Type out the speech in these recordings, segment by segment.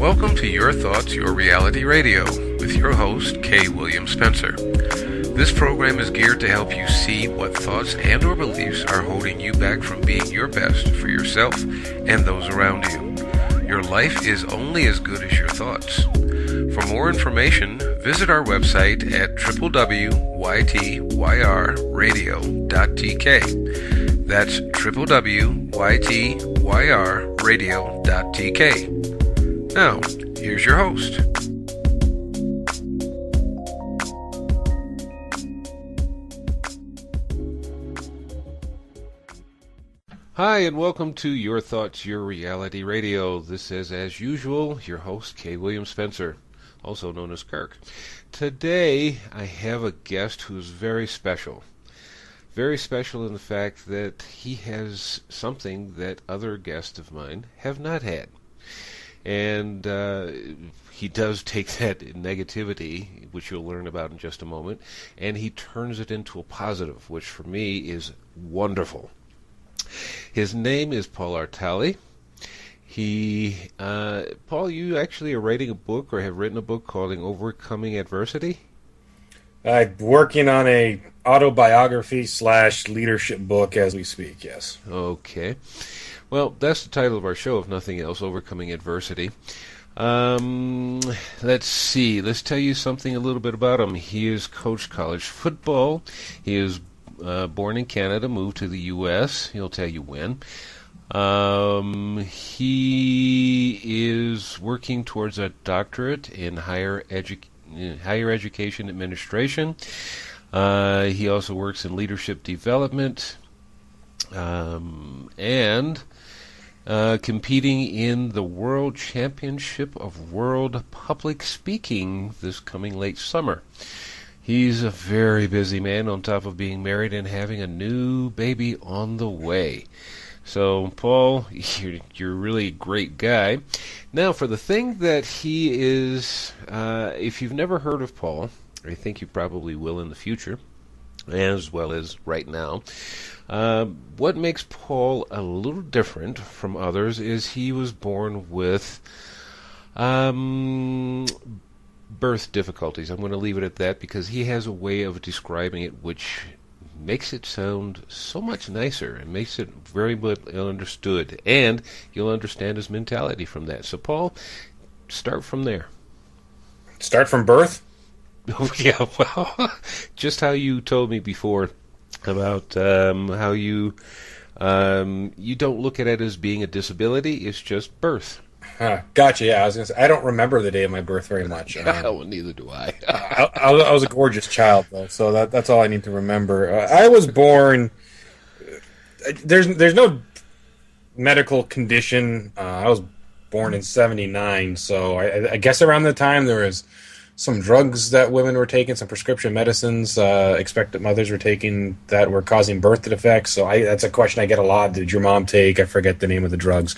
Welcome to Your Thoughts, Your Reality Radio with your host, K. William Spencer. This program is geared to help you see what thoughts and or beliefs are holding you back from being your best for yourself and those around you. Your life is only as good as your thoughts. For more information, visit our website at www.ytyrradio.tk. That's www.ytyrradio.tk. Now, here's your host. Hi, and welcome to Your Thoughts, Your Reality Radio. This is, as usual, your host, K. William Spencer, also known as Kirk. Today, I have a guest who's very special. Very special in the fact that he has something that other guests of mine have not had. And he does take that negativity, which you'll learn about in just a moment, and he turns it into a positive, which for me is wonderful. His name is Paul Artale. Paul, you actually are writing a book or have written a book called Overcoming Adversity? I'm working on a autobiography / leadership book as we speak, yes. Okay. Well, that's the title of our show, if nothing else, Overcoming Adversity. Let's see. Let's tell you something a little bit about him. He has coached college football. He is born in Canada, moved to the U.S. He'll tell you when. He is working towards a doctorate in higher education administration. He also works in leadership development and competing in the World Championship of World Public Speaking this coming late summer. He's a very busy man on top of being married and having a new baby on the way. So, Paul, you're really a great guy. Now, for the thing that he is, if you've never heard of Paul, I think you probably will in the future, as well as right now. What makes Paul a little different from others is he was born with birth difficulties. I'm going to leave it at that because he has a way of describing it which makes it sound so much nicer and makes it very well understood, and you'll understand his mentality from that. So, Paul, start from there. Start from birth? Yeah, well, just how you told me before about how you don't look at it as being a disability, it's just birth. Gotcha, yeah. I was going to say, I don't remember the day of my birth very much. Well, neither do I. I was a gorgeous child, though, so that's all I need to remember. I was born... There's no medical condition. I was born in 79, so I guess around the time there was some drugs that women were taking, some prescription medicines expectant mothers were taking that were causing birth defects. So that's a question I get a lot. Did your mom take? I forget the name of the drugs.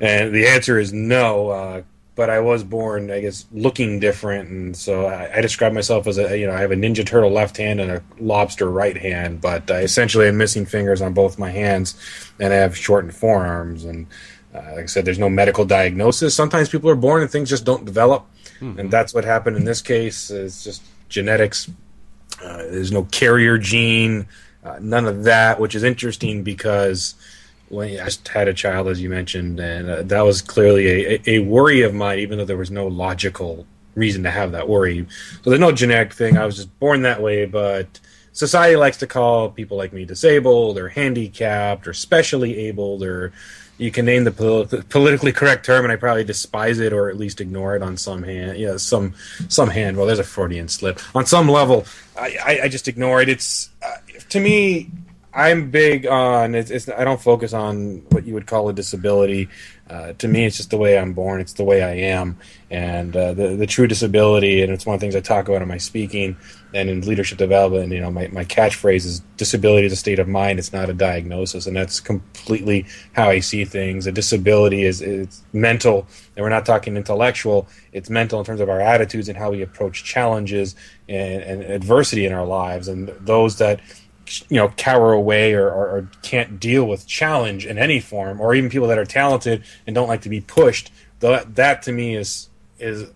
And the answer is no, but I was born, I guess, looking different, and so I describe myself as I have a Ninja Turtle left hand and a lobster right hand, but essentially I'm missing fingers on both my hands, and I have shortened forearms, and like I said, there's no medical diagnosis. Sometimes people are born and things just don't develop, and that's what happened in this case. It's just genetics. There's no carrier gene, none of that, which is interesting because... Well, I just had a child, as you mentioned, and that was clearly a worry of mine, even though there was no logical reason to have that worry. So there's no genetic thing. I was just born that way, but society likes to call people like me disabled or handicapped or specially abled, or you can name the politically correct term, and I probably despise it or at least ignore it on some hand. Yeah, some hand. Well, there's a Freudian slip. On some level, I just ignore it. It's to me... I'm big on it's. I don't focus on what you would call a disability. To me, it's just the way I'm born. It's the way I am, and the true disability. And it's one of the things I talk about in my speaking and in leadership development. My catchphrase is disability is a state of mind. It's not a diagnosis, and that's completely how I see things. A disability it's mental, and we're not talking intellectual. It's mental in terms of our attitudes and how we approach challenges and adversity in our lives, and those that cower away or can't deal with challenge in any form, or even people that are talented and don't like to be pushed, that to me is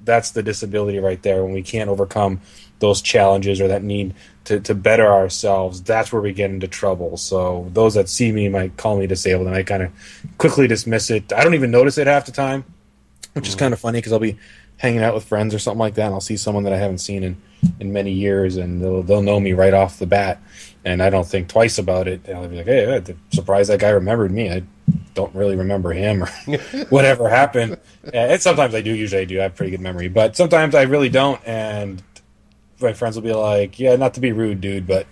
that's the disability right there. When we can't overcome those challenges or that need to better ourselves, that's where we get into trouble. So those that see me might call me disabled, and I kind of quickly dismiss it. I don't even notice it half the time, which is kind of funny because I'll be hanging out with friends or something like that, and I'll see someone that I haven't seen in many years, and they'll know me right off the bat, and I don't think twice about it. And I'll be like, hey, I'm surprised that guy remembered me. I don't really remember him or whatever happened. And sometimes I do. Usually I do. I have pretty good memory, but sometimes I really don't. And my friends will be like, yeah, not to be rude, dude, but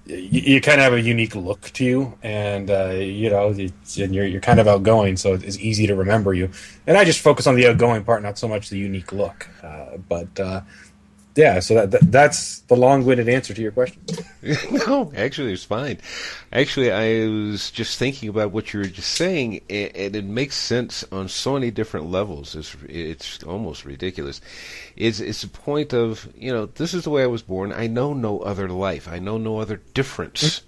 you kind of have a unique look to you, and you're kind of outgoing, so it's easy to remember you. And I just focus on the outgoing part, not so much the unique look. Yeah, so that's the long-winded answer to your question. No, actually, it's fine. Actually, I was just thinking about what you were just saying, and it makes sense on so many different levels. It's almost ridiculous. It's a point of, this is the way I was born. I know no other life. I know no other difference.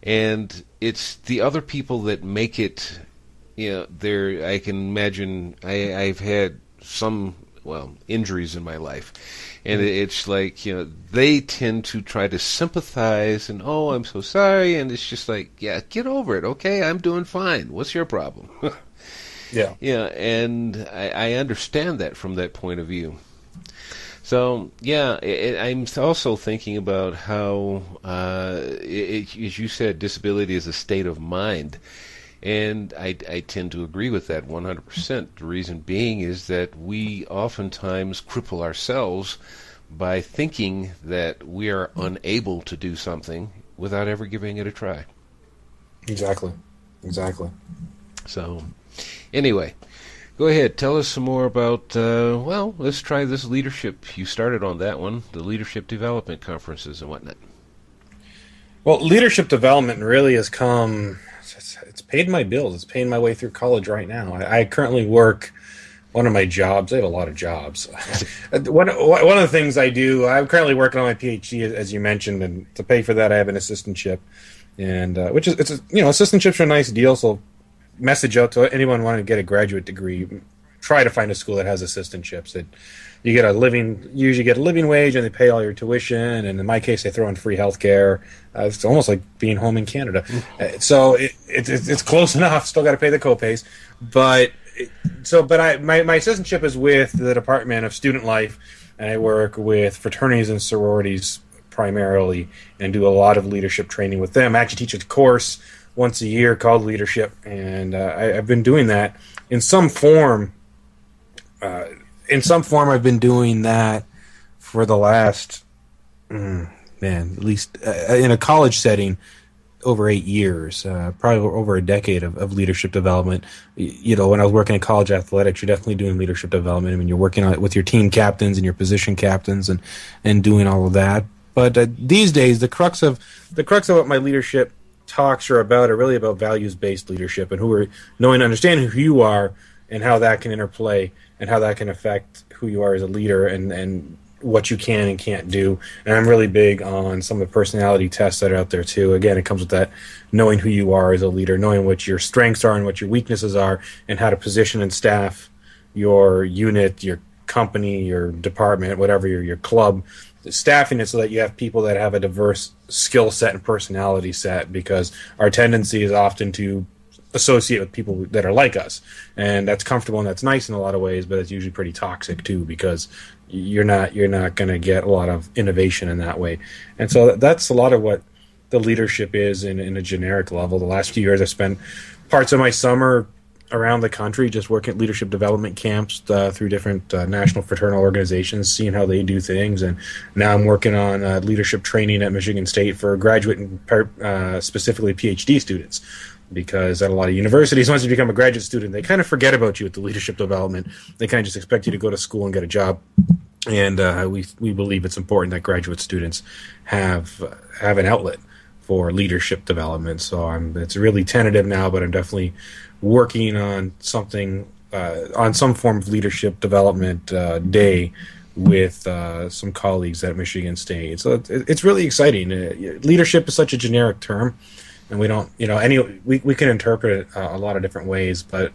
And it's the other people that make it, I can imagine I've had some, injuries in my life. And it's like, they tend to try to sympathize and, oh, I'm so sorry. And it's just like, yeah, get over it. Okay, I'm doing fine. What's your problem? Yeah. Yeah, and I understand that from that point of view. So, yeah, I'm also thinking about how, as you said, disability is a state of mind. And I tend to agree with that 100%. The reason being is that we oftentimes cripple ourselves by thinking that we are unable to do something without ever giving it a try. Exactly. So, anyway, go ahead. Tell us some more about, let's try this leadership. You started on that one, the leadership development conferences and whatnot. Well, leadership development really has come... It's paid my bills. It's paying my way through college right now. I currently work one of my jobs. I have a lot of jobs. One of the things I do, I'm currently working on my Ph.D. as you mentioned, and to pay for that, I have an assistantship, and assistantships are a nice deal. So, message out to anyone wanting to get a graduate degree: try to find a school that has assistantships. That you usually get a living wage, and they pay all your tuition. And in my case, they throw in free healthcare. It's almost like being home in Canada. So it's close enough. Still got to pay the copays, but my assistantship is with the Department of Student Life, and I work with fraternities and sororities primarily, and do a lot of leadership training with them. I actually teach a course once a year called Leadership, and I've been doing that in some form. I've been doing that for the last, at least in a college setting, over 8 years, probably over a decade of leadership development. When I was working in college athletics, you're definitely doing leadership development. I mean, you're working on it with your team captains and your position captains and doing all of that. But these days, the crux of what my leadership talks are really about values-based leadership, and knowing and understanding who you are and how that can interplay and how that can affect who you are as a leader and what you can and can't do. And I'm really big on some of the personality tests that are out there too. Again, it comes with that knowing who you are as a leader, knowing what your strengths are and what your weaknesses are, and how to position and staff your unit, your company, your department, whatever, your club, staffing it so that you have people that have a diverse skill set and personality set, because our tendency is often to associate with people that are like us, and that's comfortable and that's nice in a lot of ways, but it's usually pretty toxic too, because you're not going to get a lot of innovation in that way. And so that's a lot of what the leadership is in a generic level. The last few years I've spent parts of my summer around the country just working at leadership development camps through different national fraternal organizations, seeing how they do things. And now I'm working on leadership training at Michigan State for graduate and specifically Ph.D. students, because at a lot of universities, once you become a graduate student, they kind of forget about you at the leadership development. They kind of just expect you to go to school and get a job. And we believe it's important that graduate students have an outlet for leadership development. So it's really tentative now, but I'm definitely working on something, on some form of leadership development day with some colleagues at Michigan State. So it's really exciting. Leadership is such a generic term, and we don't, we can interpret it a lot of different ways, but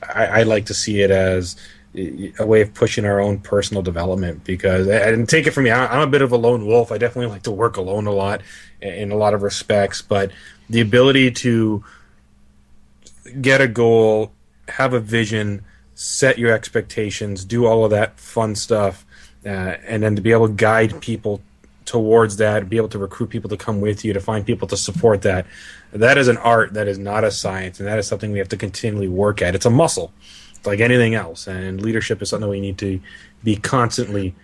I like to see it as a way of pushing our own personal development. Because and take it from me, I'm a bit of a lone wolf. I definitely like to work alone a lot in a lot of respects, but the ability to get a goal, have a vision, set your expectations, do all of that fun stuff, and then to be able to guide people towards that, be able to recruit people to come with you, to find people to support that. That is an art. That is not a science, and that is something we have to continually work at. It's a muscle, it's like anything else, and leadership is something we need to be constantly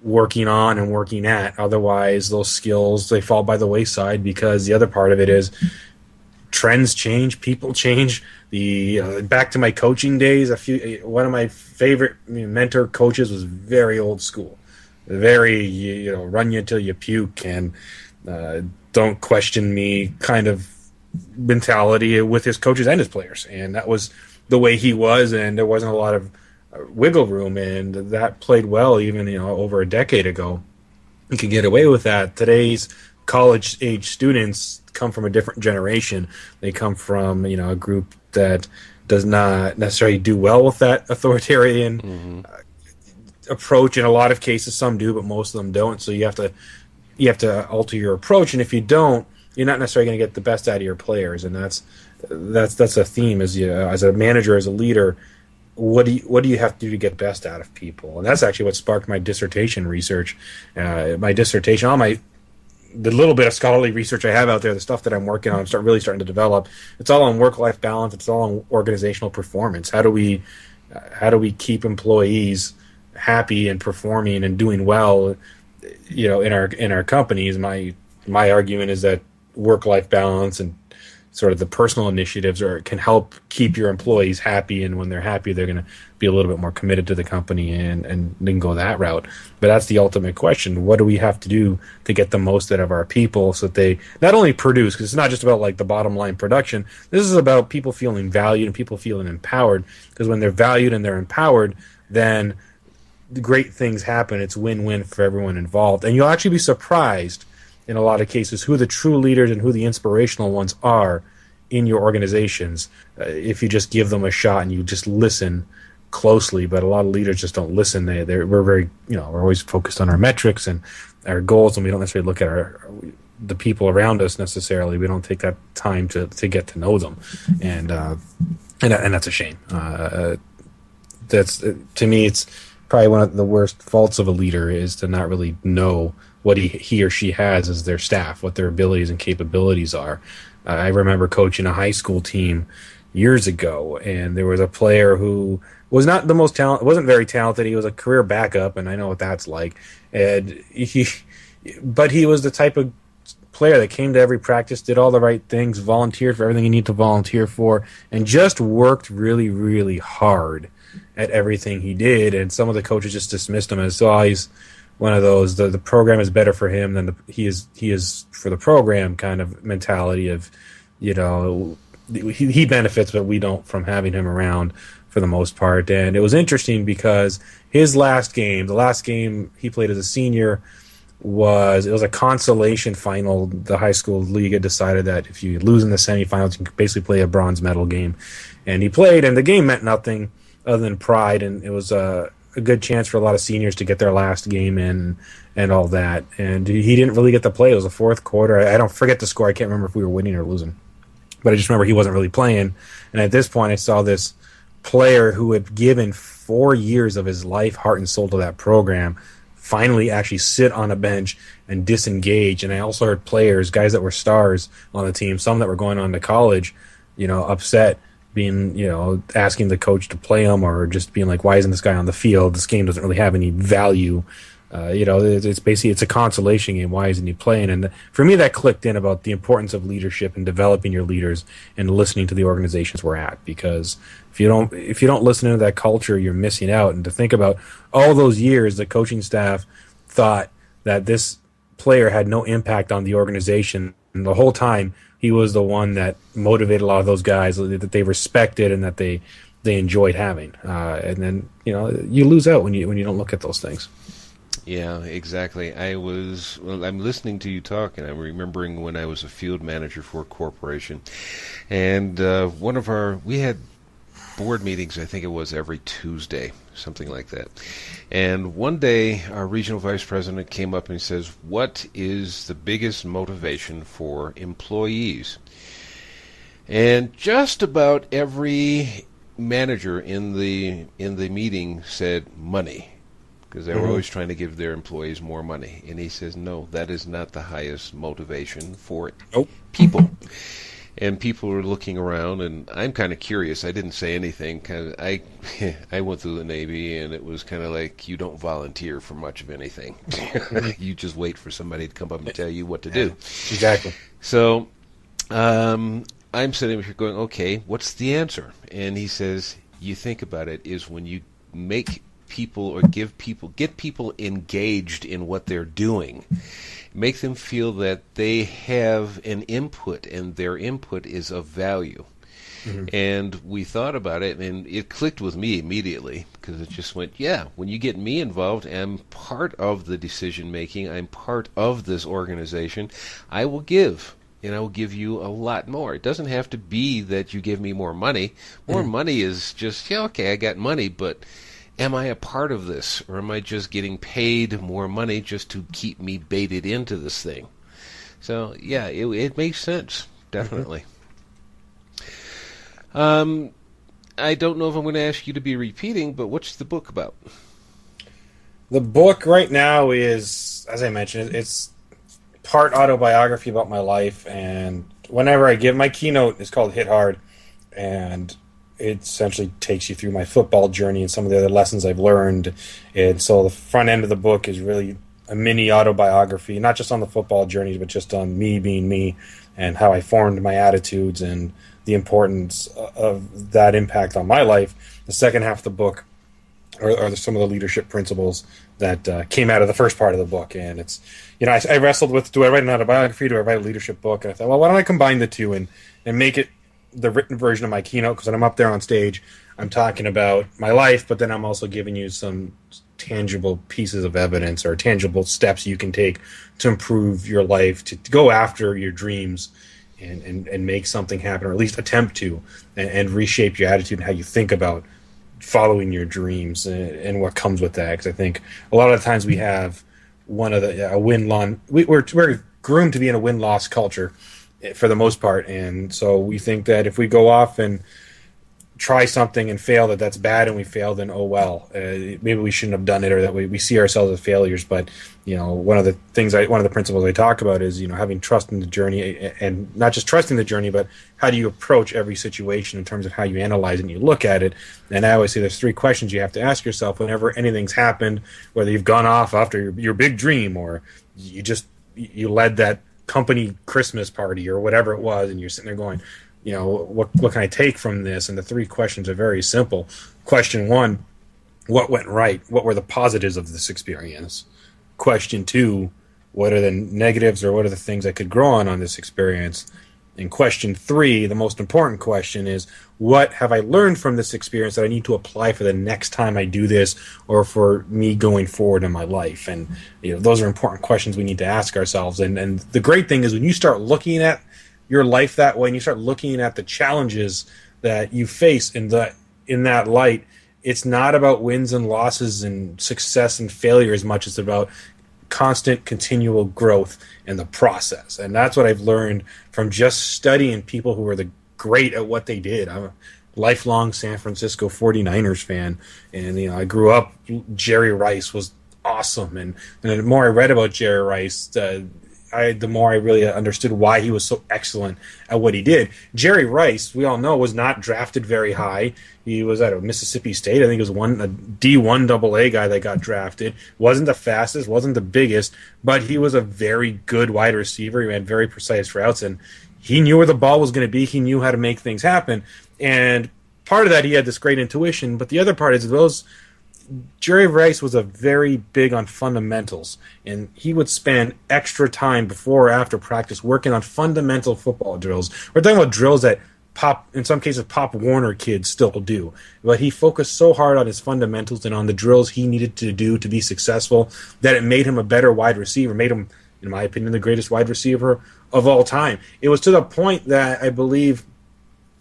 working on and working at. Otherwise, those skills, they fall by the wayside, because the other part of it is trends change, people change. Back to my coaching days, one of my favorite mentor coaches was very old school, very run you till you puke and don't question me kind of mentality with his coaches and his players, and that was the way he was, and there wasn't a lot of wiggle room, and that played well even over a decade ago. You could get away with that. Today's college age students come from a different generation. They come from a group that does not necessarily do well with that authoritarian approach. In a lot of cases, some do, but most of them don't. So you have to alter your approach, and if you don't, you're not necessarily going to get the best out of your players. And that's a theme as a manager, as a leader. What do you have to do to get best out of people? And that's actually what sparked my dissertation research. My dissertation, the little bit of scholarly research I have out there, the stuff that I'm working on, I'm really starting to develop. It's all on work-life balance. It's all on organizational performance. How do we keep employees happy and performing and doing well, in our companies? My argument is that work-life balance and sort of the personal initiatives can help keep your employees happy, and when they're happy, they're going to be a little bit more committed to the company and then go that route. But that's the ultimate question. What do we have to do to get the most out of our people so that they not only produce, because it's not just about like the bottom line production, this is about people feeling valued and people feeling empowered, because when they're valued and they're empowered, then great things happen. It's win-win for everyone involved. And you'll actually be surprised in a lot of cases who the true leaders and who the inspirational ones are in your organizations, if you just give them a shot and you just listen closely. But a lot of leaders just don't listen. We're very, we're always focused on our metrics and our goals, and we don't necessarily look at the people around us necessarily. We don't take that time to get to know them, and that's a shame. That's to me, it's probably one of the worst faults of a leader, is to not really know what he or she has as their staff, what their abilities and capabilities are. I remember coaching a high school team years ago, and there was a player who was not the most talented, wasn't very talented. He was a career backup, and I know what that's like. And but he was the type of player that came to every practice, did all the right things, volunteered for everything you need to volunteer for, and just worked really, really hard at everything he did. And some of the coaches just dismissed him as, he's one of those, the program is better for him than he is for the program kind of mentality of, he benefits, but we don't from having him around for the most part. And it was interesting because his the last game he played as a senior, was a consolation final. The high school league had decided that if you lose in the semifinals, you can basically play a bronze medal game. And he played, and the game meant nothing other than pride, and it was a good chance for a lot of seniors to get their last game in and all that. And he didn't really get to play. It was the fourth quarter. I don't forget the score. I can't remember if we were winning or losing. But I just remember he wasn't really playing. And at this point, I saw this player who had given 4 years of his life, heart, and soul to that program finally actually sit on a bench and disengage. And I also heard players, guys that were stars on the team, some that were going on to college, upset, being, asking the coach to play him, or just being like, why isn't this guy on the field? This game doesn't really have any value. It's basically, it's a consolation game. Why isn't he playing? And for me, that clicked in about the importance of leadership and developing your leaders and listening to the organizations we're at. Because if you don't listen to that culture, you're missing out. And to think about all those years, the coaching staff thought that this player had no impact on the organization, and the whole time he was the one that motivated a lot of those guys that they respected and that they enjoyed having. And then you lose out when you don't look at those things. Yeah, exactly. I'm listening to you talk, and I'm remembering when I was a field manager for a corporation, and we had board meetings, I think it was every Tuesday, something like that. And one day, our regional vice president came up and he says, "What is the biggest motivation for employees?" And just about every manager in the meeting said money, because they were always trying to give their employees more money. And he says, "No, that is not the highest motivation for people." And people were looking around, and I'm kind of curious. I didn't say anything. I went through the Navy, and it was kind of like you don't volunteer for much of anything. You just wait for somebody to come up and tell you what to do. Exactly. So I'm sitting here going, okay, what's the answer? And he says, you think about it, is when you make people or get people engaged in what they're doing, make them feel that they have an input and their input is of value. And we thought about it, and it clicked with me immediately, because it just went, yeah, when you get me involved, I'm part of the decision making, I'm part of this organization, I will give. And I will give you a lot more. It doesn't have to be that you give me more money. More money is just, yeah, okay, I got money, but am I a part of this? Or am I just getting paid more money just to keep me baited into this thing? So, yeah, it makes sense, definitely. I don't know if I'm going to ask you to be repeating, but what's the book about? The book right now is, as I mentioned, it's part autobiography about my life, and whenever I give my keynote, it's called Hit Hard, and it essentially takes you through my football journey and some of the other lessons I've learned. And so the front end of the book is really a mini autobiography, not just on the football journey, but just on me being me and how I formed my attitudes and the importance of that impact on my life. The second half of the book are some of the leadership principles that came out of the first part of the book. And it's, I wrestled with, do I write an autobiography? Do I write a leadership book? And I thought, well, why don't I combine the two and make it the written version of my keynote? Because when I'm up there on stage, I'm talking about my life, but then I'm also giving you some tangible pieces of evidence or tangible steps you can take to improve your life, to go after your dreams and make something happen, or at least attempt to, and reshape your attitude and how you think about following your dreams and what comes with that. Because I think a lot of the times we have a win-loss. We're groomed to be in a win-loss culture for the most part, and so we think that if we go off and try something and fail, that's bad, and we fail, then oh well, maybe we shouldn't have done it, or that we see ourselves as failures. But one of the principles I talk about is having trust in the journey, and not just trusting the journey, but how do you approach every situation in terms of how you analyze it and you look at it. And I always say there's 3 questions you have to ask yourself whenever anything's happened, whether you've gone off after your big dream, or you led that company Christmas party or whatever it was, and you're sitting there going, what can I take from this? And the 3 questions are very simple. Question 1, what went right? What were the positives of this experience? Question 2, what are the negatives, or what are the things I could grow on this experience? And question 3, the most important question, is what have I learned from this experience that I need to apply for the next time I do this, or for me going forward in my life? And those are important questions we need to ask ourselves. And the great thing is when you start looking at your life that way, and you start looking at the challenges that you face in that light, it's not about wins and losses and success and failure as much as about constant, continual growth in the process. And that's what I've learned from just studying people who are great at what they did. I'm a lifelong San Francisco 49ers fan, and I grew up, Jerry Rice was awesome, and the more I read about Jerry Rice, the more I really understood why he was so excellent at what he did. Jerry Rice, we all know, was not drafted very high. He was at Mississippi State. I think he was a D1 AA guy that got drafted. Wasn't the fastest, wasn't the biggest, but he was a very good wide receiver. He had very precise routes, and he knew where the ball was going to be. He knew how to make things happen. And part of that, he had this great intuition, but the other part is Jerry Rice was very big on fundamentals, and he would spend extra time before or after practice working on fundamental football drills. We're talking about drills that in some cases, Pop Warner kids still do. But he focused so hard on his fundamentals and on the drills he needed to do to be successful that it made him a better wide receiver, made him, in my opinion, the greatest wide receiver of all time. It was to the point that I believe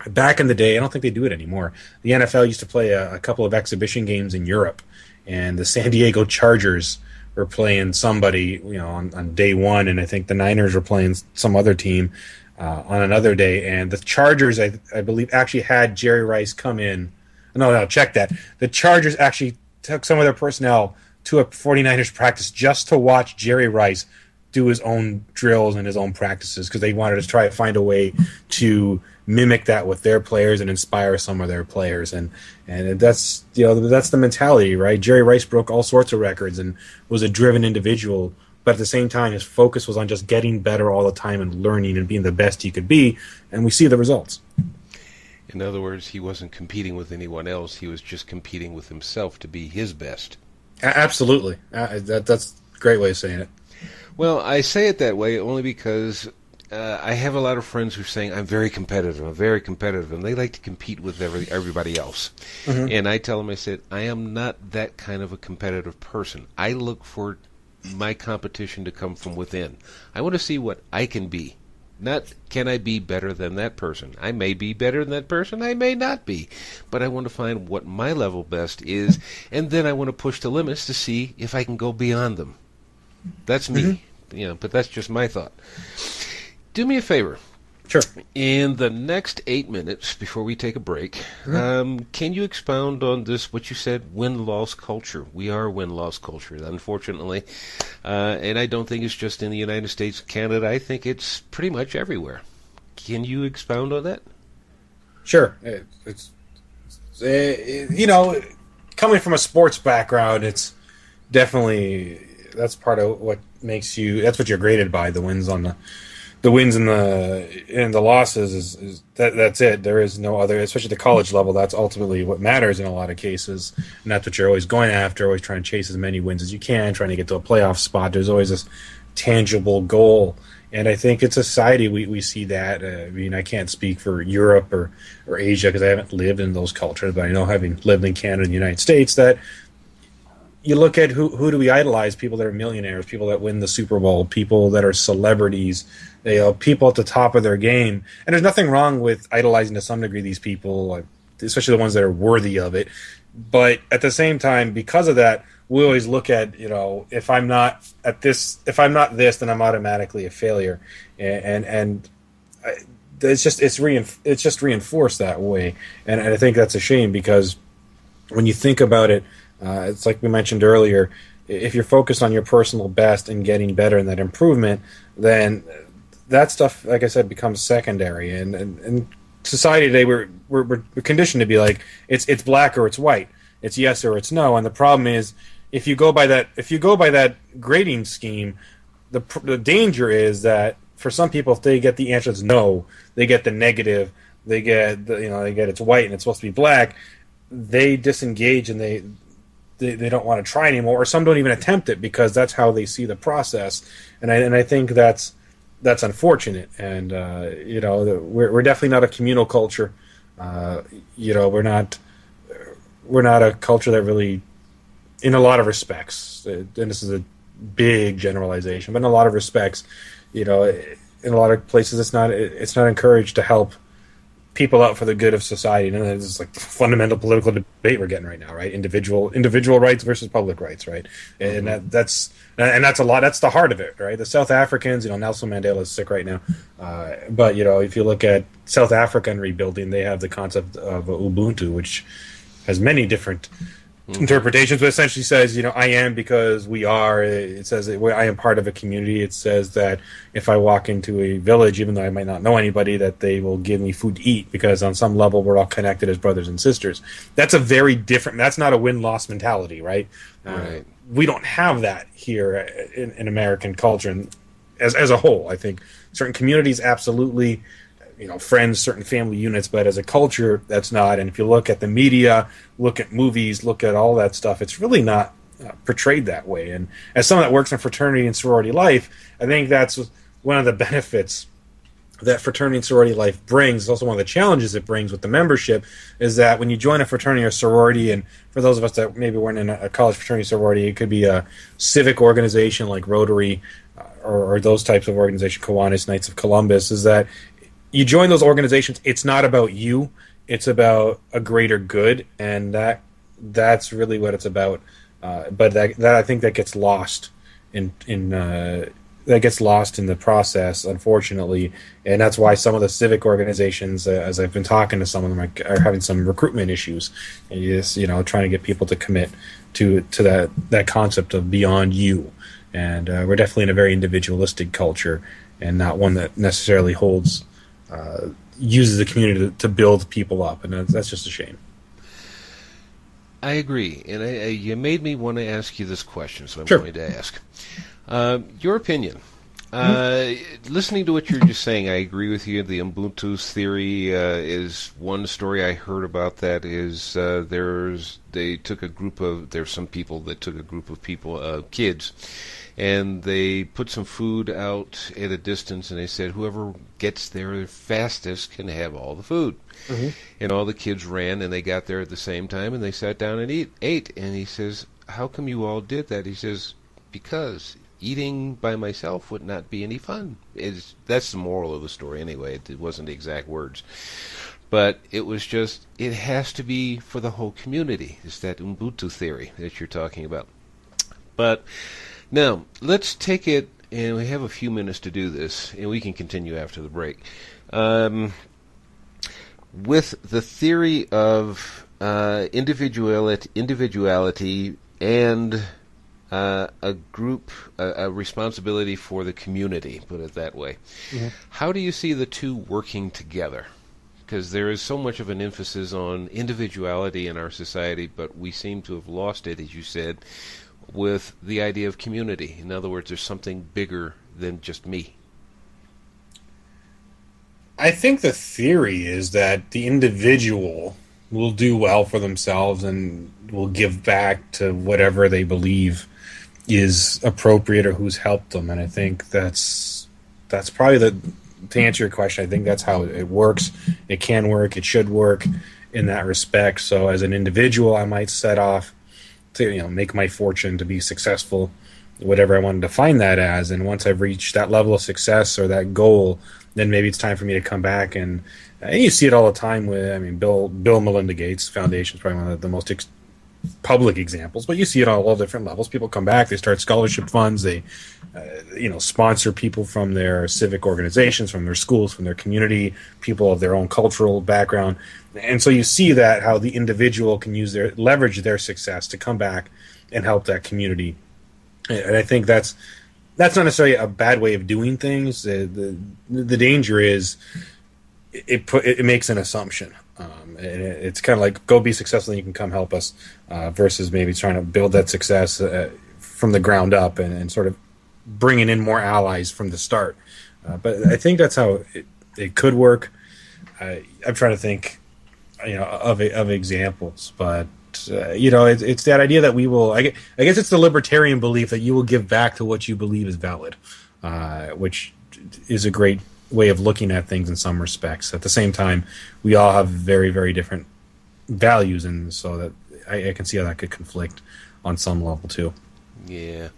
back in the day, I don't think they do it anymore. The NFL used to play a couple of exhibition games in Europe, and the San Diego Chargers were playing somebody, on day one, and I think the Niners were playing some other team on another day. And the Chargers, I believe, actually had Jerry Rice come in. No, check that. The Chargers actually took some of their personnel to a 49ers practice just to watch Jerry Rice do his own drills and his own practices, because they wanted to try to find a way to mimic that with their players and inspire some of their players. And that's that's the mentality, right? Jerry Rice broke all sorts of records and was a driven individual, but at the same time his focus was on just getting better all the time and learning and being the best he could be, and we see the results. In other words, he wasn't competing with anyone else, he was just competing with himself to be his best. Absolutely. That's a great way of saying it. Well, I say it that way only because I have a lot of friends who are saying, I'm very competitive, and they like to compete with everybody else. Mm-hmm. And I tell them, I said, I am not that kind of a competitive person. I look for my competition to come from within. I want to see what I can be. Not, can I be better than that person? I may be better than that person, I may not be. But I want to find what my level best is, and then I want to push the limits to see if I can go beyond them. That's me. Mm-hmm. But that's just my thought. Do me a favor. Sure. In the next 8 minutes, before we take a break, can you expound on this, what you said, win-loss culture? We are win-loss culture, unfortunately. And I don't think it's just in the United States, Canada. I think it's pretty much everywhere. Can you expound on that? Sure. Coming from a sports background, it's definitely, that's part of what makes you, that's what you're graded by, the wins and the losses is that's it. There is no other, especially the college level. That's ultimately what matters in a lot of cases, and that's what you're always going after. Always trying to chase as many wins as you can, trying to get to a playoff spot. There's always this tangible goal, and I think in society we see that. I can't speak for Europe or Asia because I haven't lived in those cultures, but I know, having lived in Canada and the United States, that you look at who do we idolize? People that are millionaires, people that win the Super Bowl, people that are celebrities, people at the top of their game. And there's nothing wrong with idolizing to some degree these people, especially the ones that are worthy of it. But at the same time, because of that, we always look at, if I'm not this, then I'm automatically a failure. And it's just reinforced that way. And I think that's a shame, because when you think about it, it's like we mentioned earlier, if you're focused on your personal best and getting better in that improvement, then that stuff, like I said, becomes secondary. And society today, we're conditioned to be like, it's black or it's white, it's yes or it's no. And the problem is, if you go by that grading scheme, the danger is that for some people, if they get the answer is no, they get the negative, they get it's white and it's supposed to be black, they disengage and they don't want to try anymore, or some don't even attempt it because that's how they see the process. And I think that's unfortunate. And we're definitely not a communal culture. We're not a culture that really, in a lot of respects, and this is a big generalization, but in a lot of respects, in a lot of places, it's not encouraged to help people out for the good of society. And it's like the fundamental political debate we're getting right now, right? Individual rights versus public rights, right? And that's a lot. That's the heart of it, right? The South Africans, Nelson Mandela is sick right now, but if you look at South Africa and rebuilding, they have the concept of Ubuntu, which has many different interpretations, but essentially says, I am because we are. It says I am part of a community. It says that if I walk into a village, even though I might not know anybody, that they will give me food to eat, because on some level we're all connected as brothers and sisters. That's a very different, that's not a win-loss mentality, right? Right. We don't have that here in American culture, and as a whole. I think certain communities absolutely, friends, certain family units, but as a culture, that's not. And if you look at the media, look at movies, look at all that stuff, it's really not portrayed that way. And as someone that works in fraternity and sorority life, I think that's one of the benefits that fraternity and sorority life brings. It's also one of the challenges it brings with the membership, is that when you join a fraternity or sorority, and for those of us that maybe weren't in a college fraternity sorority, it could be a civic organization like Rotary or those types of organization, Kiwanis, Knights of Columbus, is that you join those organizations, it's not about you, it's about a greater good, and that's really what it's about. But that I think that gets lost in that gets lost in the process, unfortunately, and that's why some of the civic organizations, as I've been talking to some of them, are having some recruitment issues, and trying to get people to commit to that concept of beyond you. And we're definitely in a very individualistic culture, and not one that necessarily uses the community to build people up, and that's just a shame. I agree, and you made me want to ask you this question, so I'm Sure. going to ask. Your opinion. Listening to what you're just saying, I agree with you. The Ubuntu theory is one story I heard about. That is, there's some people that took a group of people, kids, and they put some food out at a distance, and they said whoever gets there fastest can have all the food. Mm-hmm. And all the kids ran, and they got there at the same time, and they sat down and ate. And he says, "How come you all did that?" He says, "Because eating by myself would not be any fun." That's the moral of the story anyway. It wasn't the exact words. But it was just, it has to be for the whole community. It's that Ubuntu theory that you're talking about. But now, let's take it, and we have a few minutes to do this, and we can continue after the break. With the theory of individuality and a group, a responsibility for the community, put it that way. Mm-hmm. How do you see the two working together? Because there is so much of an emphasis on individuality in our society, but we seem to have lost it, as you said, with the idea of community. In other words, there's something bigger than just me. I think the theory is that the individual will do well for themselves and will give back to whatever they believe is appropriate or who's helped them. And I think that's probably to answer your question, I think that's how it works. It can work. It should work in that respect. So as an individual, I might set off to make my fortune, to be successful, whatever I want to define that as. And once I've reached that level of success or that goal, then maybe it's time for me to come back. And you see it all the time with, Bill Melinda Gates Foundation is probably one of the most public examples, but you see it on all different levels. People come back, they start scholarship funds, they sponsor people from their civic organizations, from their schools, from their community, people of their own cultural background. And so you see that how the individual can leverage their success to come back and help that community. And I think that's not necessarily a bad way of doing things. The danger is it makes an assumption. And it's kind of like, go be successful and you can come help us, versus maybe trying to build that success from the ground up and sort of bringing in more allies from the start. But I think that's how it could work. I'm trying to think, of examples, but it's that idea that we will. I guess it's the libertarian belief that you will give back to what you believe is valid, which is a great way of looking at things in some respects. At the same time, we all have very, very different values, and so that I can see how that could conflict on some level too. Yeah.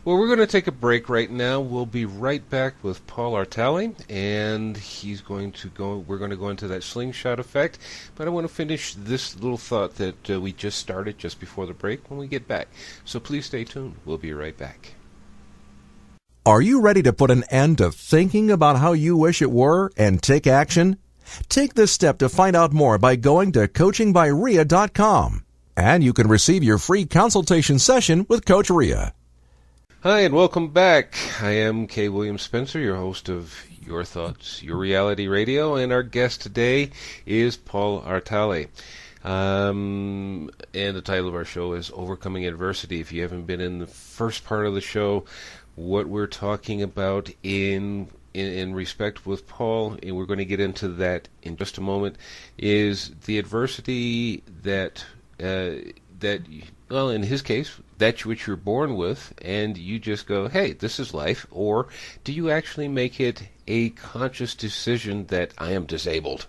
Well, we're going to take a break right now. We'll be right back with Paul Artale, and we're going to go into that slingshot effect, but I want to finish this little thought that we just started just before the break when we get back. So please stay tuned. We'll be right back. Are you ready to put an end to thinking about how you wish it were and take action? Take this step to find out more by going to coachingbyria.com, and you can receive your free consultation session with Coach Ria. Hi, and welcome back. I am K. William Spencer, your host of Your Thoughts, Your Reality Radio, and our guest today is Paul Artale. And the title of our show is Overcoming Adversity. If you haven't been in the first part of the show, what we're talking about in respect with Paul, and we're going to get into that in just a moment, is the adversity that in his case, that which you're born with, and you just go, hey, this is life, or do you actually make it a conscious decision that I am disabled?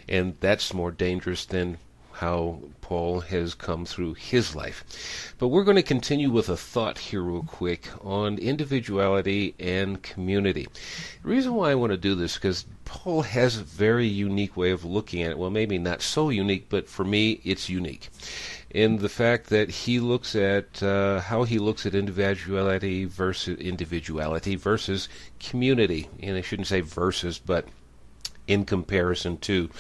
And that's more dangerous than how Paul has come through his life. But we're going to continue with a thought here real quick on individuality and community. The reason why I want to do this is because Paul has a very unique way of looking at it. Well, maybe not so unique, but for me, it's unique. In the fact that he looks at how he looks at individuality versus community. And I shouldn't say versus, but in comparison to.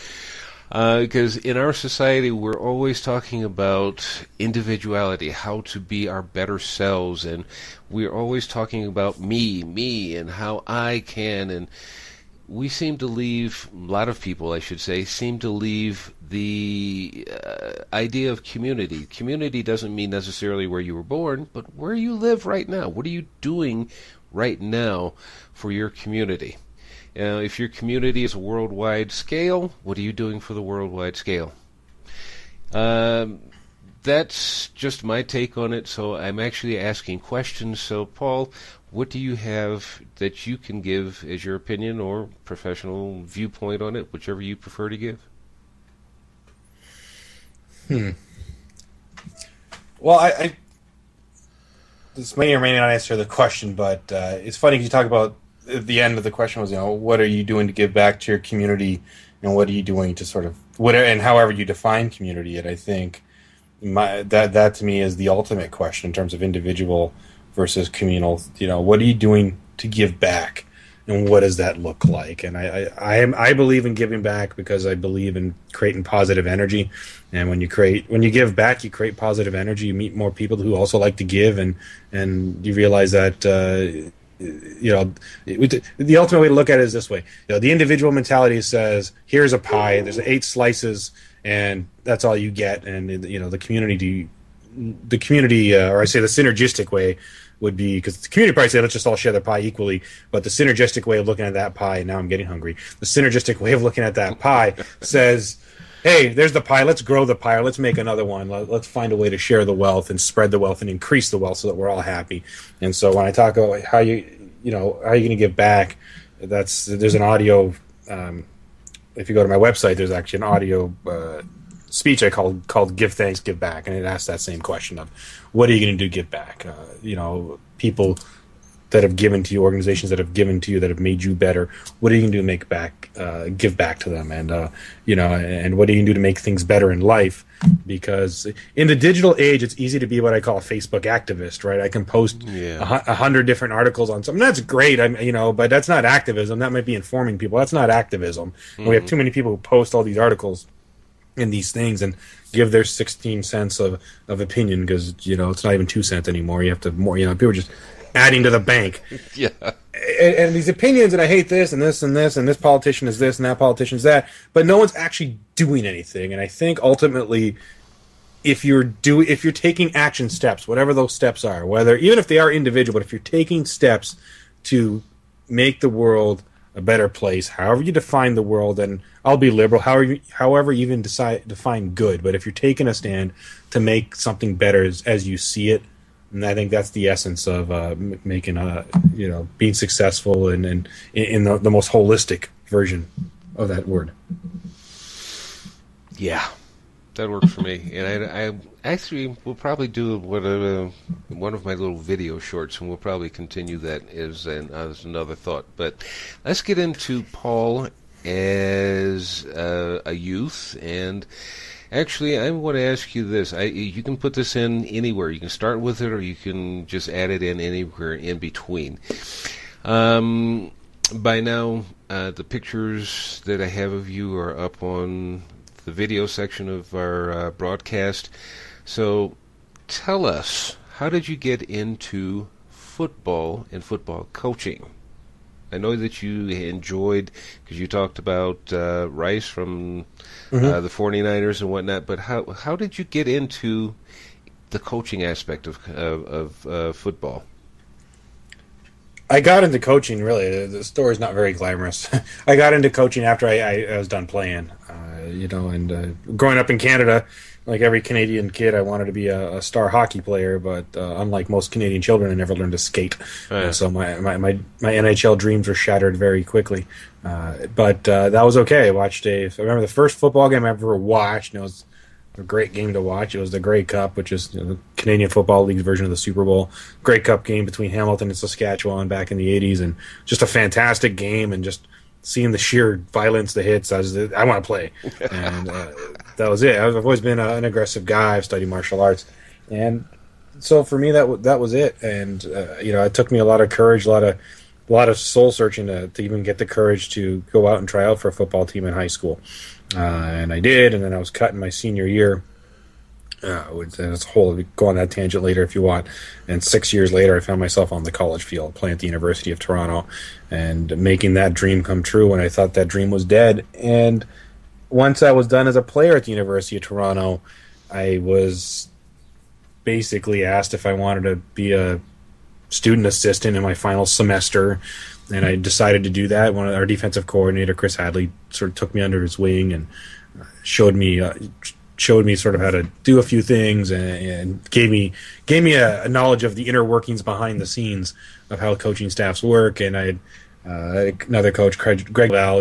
Because in our society, we're always talking about individuality, how to be our better selves, and we're always talking about me, and how I can, and we seem to leave, a lot of people, I should say, seem to leave the idea of community. Community doesn't mean necessarily where you were born, but where you live right now. What are you doing right now for your community? If your community is a worldwide scale, what are you doing for the worldwide scale? That's just my take on it, so I'm actually asking questions. So, Paul, what do you have that you can give as your opinion or professional viewpoint on it, whichever you prefer to give? Well, this may or may not answer the question, but it's funny you talk about at the end of the question was, what are you doing to give back to your community, and what are you doing to sort of and however you define community. And I think that to me is the ultimate question in terms of individual versus communal. What are you doing to give back, and what does that look like? And I believe in giving back because I believe in creating positive energy. And when you give back, you create positive energy. You meet more people who also like to give, and you realize that the ultimate way to look at it is this way. The individual mentality says, here's a pie, there's 8 slices, and that's all you get. And the community, or I say the synergistic way would be, because the community probably say, let's just all share the pie equally, but the synergistic way of looking at that pie, and now I'm getting hungry, the synergistic way of looking at that pie says, hey, there's the pie, let's grow the pie, or let's make another one, let's find a way to share the wealth and spread the wealth and increase the wealth so that we're all happy. And so when I talk about how you going to give back, there's an audio, if you go to my website, there's actually an audio speech I called Give Thanks, Give Back, and it asks that same question of, what are you going to do to give back? People that have given to you, organizations that have given to you, that have made you better, what are you going to do to make back, give back to them? And, and what are you going to do to make things better in life? Because in the digital age, it's easy to be what I call a Facebook activist, right? I can post 100 different articles on something. That's great, but that's not activism. That might be informing people. That's not activism. Mm-hmm. And we have too many people who post all these articles and these things and give their 16 cents of opinion, because, it's not even 2 cents anymore. You have to more, people are just adding to the bank. Yeah. And these opinions, and I hate this and this and this, and this politician is this and that politician is that, but no one's actually doing anything. And I think ultimately, if you're taking action steps, whatever those steps are, even if they are individual, but if you're taking steps to make the world a better place, however you define the world, and I'll be liberal, however you even define good, but if you're taking a stand to make something better as you see it, and I think that's the essence of making being successful and in the most holistic version of that word. Yeah, that works for me. And I actually will probably do one of my little video shorts, and we'll probably continue that as another thought. But let's get into Paul as a youth. And actually, I want to ask you this. You can put this in anywhere. You can start with it, or you can just add it in anywhere in between. By now, the pictures that I have of you are up on the video section of our broadcast. So tell us, how did you get into football and football coaching? I know that you enjoyed, because you talked about Rice from the 49ers and whatnot, but how did you get into the coaching aspect of football? I got into coaching, really. The story's not very glamorous. I got into coaching after I was done playing, and growing up in Canada, like every Canadian kid, I wanted to be a star hockey player, but unlike most Canadian children, I never learned to skate. So my NHL dreams were shattered very quickly. But that was okay. I remember the first football game I ever watched, and it was a great game to watch. It was the Grey Cup, which is the Canadian Football League's version of the Super Bowl. Grey Cup game between Hamilton and Saskatchewan back in the 80s, and just a fantastic game, and just seeing the sheer violence, the hits, I want to play. And that was it. I've always been an aggressive guy. I've studied martial arts. And so for me, that was it. And, it took me a lot of courage, a lot of soul searching to even get the courage to go out and try out for a football team in high school. And I did, and then I was cut in my senior year. It's a whole, go on that tangent later if you want. And 6 years later, I found myself on the college field playing at the University of Toronto and making that dream come true when I thought that dream was dead. And once I was done as a player at the University of Toronto, I was basically asked if I wanted to be a student assistant in my final semester. And I decided to do that. One of our defensive coordinator, Chris Hadley, sort of took me under his wing and showed me sort of how to do a few things and gave me a knowledge of the inner workings behind the scenes of how coaching staffs work. And I had another coach, Greg Val,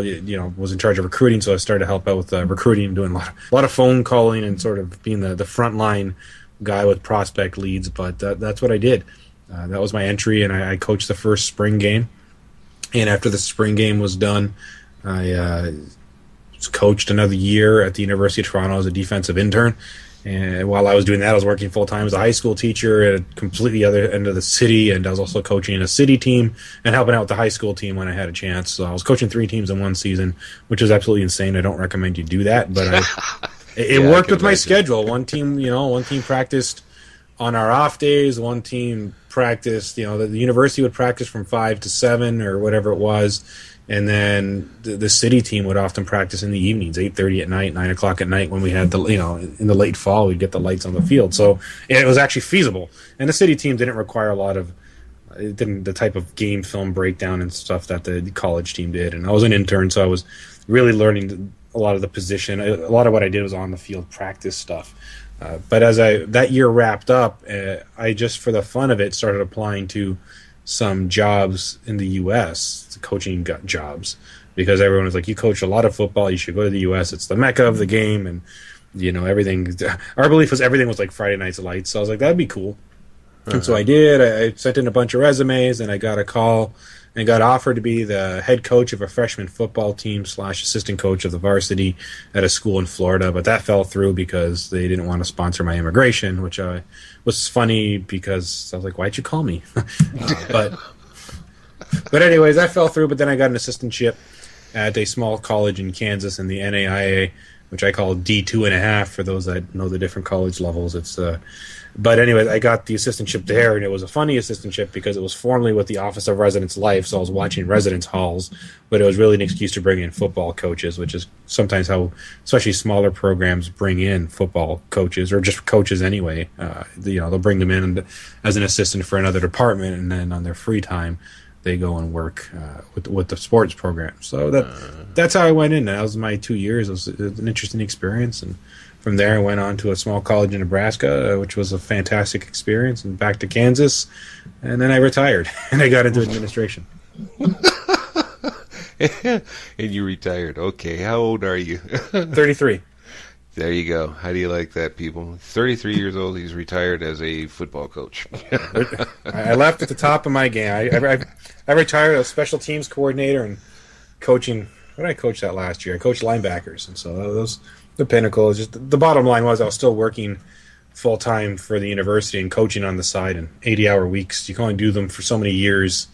was in charge of recruiting, so I started to help out with recruiting, doing a lot of phone calling and sort of being the frontline guy with prospect leads. But that's what I did. That was my entry, and I coached the first spring game. And after the spring game was done, I coached another year at the University of Toronto as a defensive intern. And while I was doing that, I was working full-time as a high school teacher at a completely other end of the city, and I was also coaching a city team and helping out with the high school team when I had a chance. So I was coaching 3 teams in one season, which is absolutely insane. I don't recommend you do that, but it worked with my schedule. One team practiced on our off days. One team practiced, the university would practice from 5 to 7 or whatever it was. And then the city team would often practice in the evenings, 8:30 at night, 9 o'clock at night when we had in the late fall, we'd get the lights on the field. So it was actually feasible. And the city team didn't require the type of game film breakdown and stuff that the college team did. And I was an intern, so I was really learning a lot of the position. A lot of what I did was on the field practice stuff. But as that year wrapped up, I just, for the fun of it, started applying to some jobs in the U.S., coaching jobs, because everyone was like, you coach a lot of football, you should go to the U.S., it's the mecca of the game, and everything. Our belief was everything was like Friday Night's Lights, so I was like, that'd be cool. And so I did. I sent in a bunch of resumes, and I got a call and got offered to be the head coach of a freshman football team / assistant coach of the varsity at a school in Florida. But that fell through because they didn't want to sponsor my immigration, which was funny because I was like, why'd you call me? But anyways, that fell through. But then I got an assistantship at a small college in Kansas in the NAIA, which I call D2.5 for those that know the different college levels. But anyway, I got the assistantship there, and it was a funny assistantship because it was formerly with the Office of Residence Life, so I was watching residence halls, but it was really an excuse to bring in football coaches, which is sometimes how, especially smaller programs, bring in football coaches, or just coaches anyway. They'll bring them in as an assistant for another department, and then on their free time, they go and work with the sports program. So that's how I went in. That was my 2 years. It was an interesting experience, and from there, I went on to a small college in Nebraska, which was a fantastic experience, and back to Kansas, and then I retired, and I got into administration. And you retired. Okay, how old are you? 33. There you go. How do you like that, people? 33 years old, he's retired as a football coach. I left at the top of my game. I retired as special teams coordinator and coaching. What did I coach that last year? I coached linebackers, and so those the pinnacle. Is just the bottom line was I was still working full time for the university and coaching on the side, and 80-hour weeks. You can only do them for so many years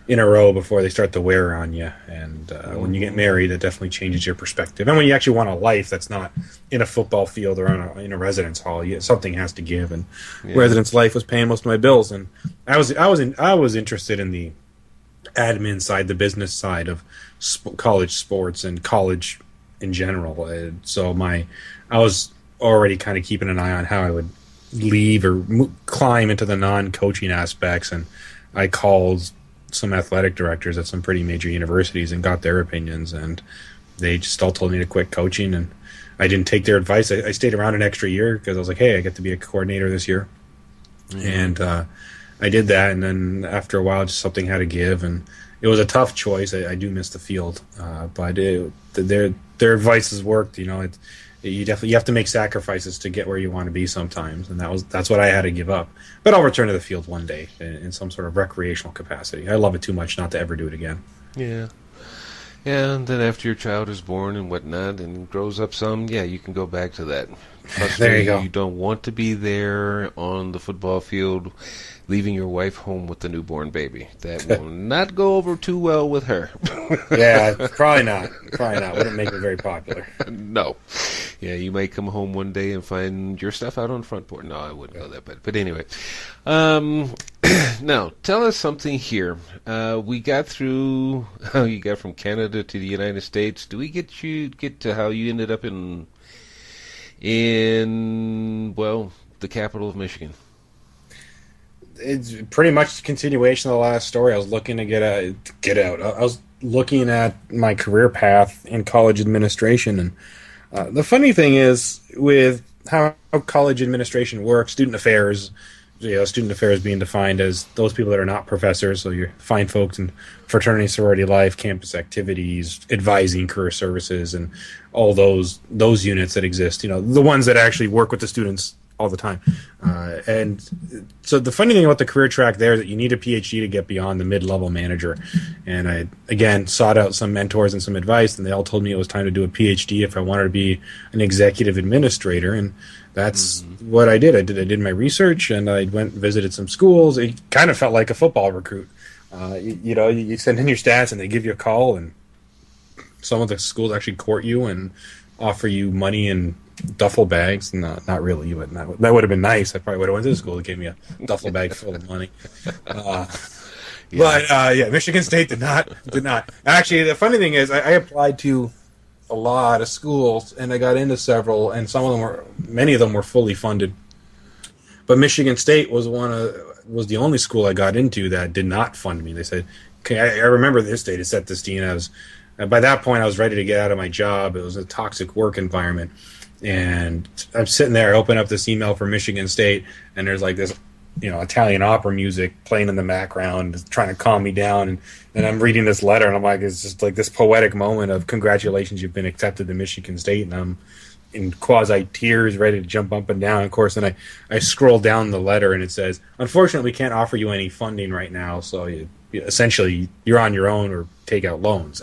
in a row before they start to wear on you. And when you get married, it definitely changes your perspective. And when you actually want a life that's not in a football field or in a residence hall, something has to give. And residence life was paying most of my bills, and I was interested in the admin side, the business side of college sports and college in general. So I was already kind of keeping an eye on how I would leave or climb into the non-coaching aspects, and I called some athletic directors at some pretty major universities and got their opinions, and they just all told me to quit coaching, and I didn't take their advice. I stayed around an extra year because I was like, hey, I get to be a coordinator this year. And I did that, and then after a while just something had to give, and it was a tough choice. I do miss the field, but their advice has worked. It you have to make sacrifices to get where you want to be sometimes, and that's what I had to give up. But I'll return to the field one day in some sort of recreational capacity. I love it too much not to ever do it again. Yeah. And then after your child is born and whatnot and grows up some, yeah, you can go back to that. There you go. You don't want to be there on the football field leaving your wife home with the newborn baby. That will not go over too well with her. Yeah, probably not. Wouldn't make it very popular. No. Yeah, you might come home one day and find your stuff out on the front porch. No, I wouldn't go that bad. But anyway. Now, tell us something here. We got through how you got from Canada to the United States. Do we get to how you ended up in the capital of Michigan? It's pretty much a continuation of the last story. I was looking to get out. I was looking at my career path in college administration, and the funny thing is with how college administration works, student affairs being defined as those people that are not professors, so your fine folks in fraternity, sorority life, campus activities, advising, career services, and all those units that exist. The ones that actually work with the students all the time. And so the funny thing about the career track there is that you need a Ph.D. to get beyond the mid-level manager. And I, again, sought out some mentors and some advice, and they all told me it was time to do a Ph.D. if I wanted to be an executive administrator. And that's what I did. I did my research, and I went and visited some schools. It kind of felt like a football recruit. You send in your stats, and they give you a call, and some of the schools actually court you and offer you money and duffel bags. Not really, but that would have been nice. I probably would have went to the school that gave me a duffel bag full of money. But Michigan State did not. Actually, the funny thing is, I applied to a lot of schools, and I got into several, and many of them were fully funded. But Michigan State was the only school I got into that did not fund me. They said, "Okay, I remember this date. It set this Dean." By that point, I was ready to get out of my job. It was a toxic work environment. And I'm sitting there, I open up this email from Michigan State, and there's like this, Italian opera music playing in the background, trying to calm me down. And I'm reading this letter, and I'm like, it's just like this poetic moment of congratulations, you've been accepted to Michigan State. And I'm in quasi tears, ready to jump up and down. Of course, and I scroll down the letter, and it says, unfortunately, we can't offer you any funding right now. So essentially, you're on your own or take out loans.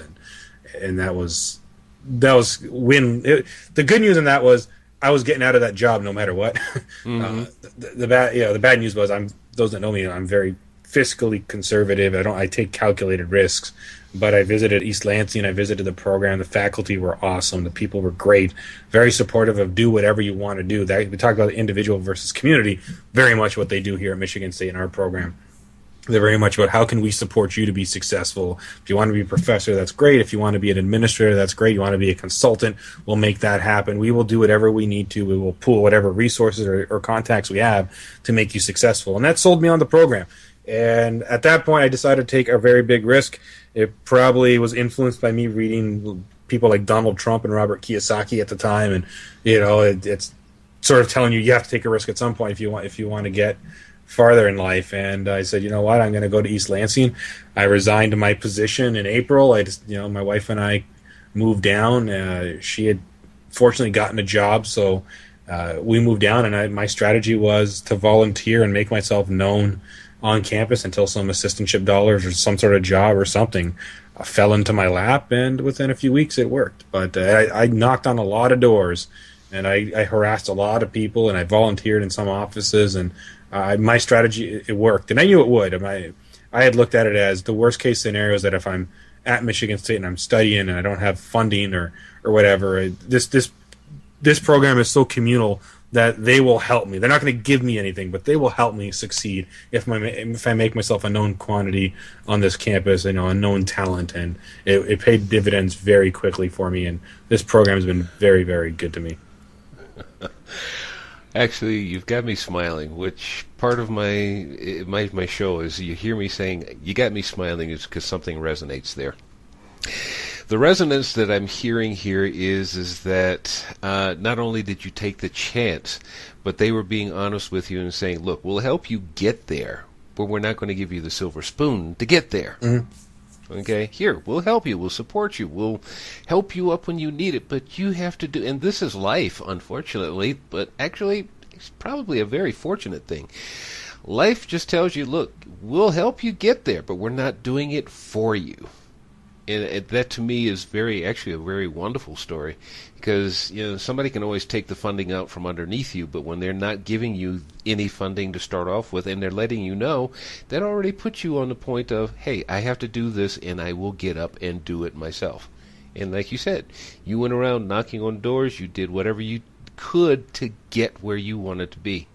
And that was when the good news in that was I was getting out of that job no matter what. Mm-hmm. The bad news was those that know me, I'm very fiscally conservative. I take calculated risks. But I visited East Lansing. I visited the program. The faculty were awesome. The people were great, very supportive of do whatever you want to do. We talk about individual versus community, very much what they do here at Michigan State in our program. They're very much about how can we support you to be successful. If you want to be a professor, that's great. If you want to be an administrator, that's great. You want to be a consultant, we'll make that happen. We will do whatever we need to. We will pool whatever resources or contacts we have to make you successful. And that sold me on the program. And at that point, I decided to take a very big risk. It probably was influenced by me reading people like Donald Trump and Robert Kiyosaki at the time. And, it's sort of telling you have to take a risk at some point if you want to get farther in life. And I said, you know what, I'm going to go to East Lansing. I resigned my position in April. My wife and I moved down. She had fortunately gotten a job, so we moved down, and my strategy was to volunteer and make myself known on campus until some assistantship dollars or some sort of job or something fell into my lap, and within a few weeks it worked. But I knocked on a lot of doors, and I harassed a lot of people, and I volunteered in some offices, and my strategy, it worked, and I knew it would. I had looked at it as the worst case scenario is that if I'm at Michigan State and I'm studying and I don't have funding or whatever, this program is so communal that they will help me. They're not going to give me anything, but they will help me succeed if I make myself a known quantity on this campus, a known talent, and it paid dividends very quickly for me, and this program has been very, very good to me. Actually, you've got me smiling, which part of my show is you hear me saying, you got me smiling, is because something resonates there. The resonance that I'm hearing here is that not only did you take the chance, but they were being honest with you and saying, look, we'll help you get there, but we're not going to give you the silver spoon to get there. Mm-hmm. Okay, here, we'll help you, we'll support you, we'll help you up when you need it, but you have to do, and this is life, unfortunately, but actually, it's probably a very fortunate thing. Life just tells you, look, we'll help you get there, but we're not doing it for you. And that to me is actually a very wonderful story, because somebody can always take the funding out from underneath you, but when they're not giving you any funding to start off with, and they're letting you know, that already puts you on the point of, hey, I have to do this, and I will get up and do it myself. And like you said, you went around knocking on doors, you did whatever you could to get where you wanted to be.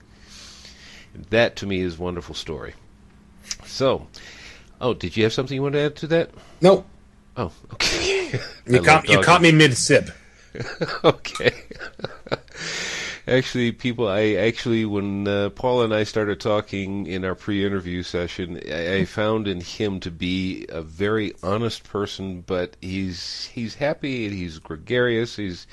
That to me is a wonderful story. So, did you have something you want to add to that? Nope. Oh, okay. You caught me mid-sip. Okay. Actually, when Paul and I started talking in our pre-interview session, I found in him to be a very honest person, but he's happy and he's gregarious. He's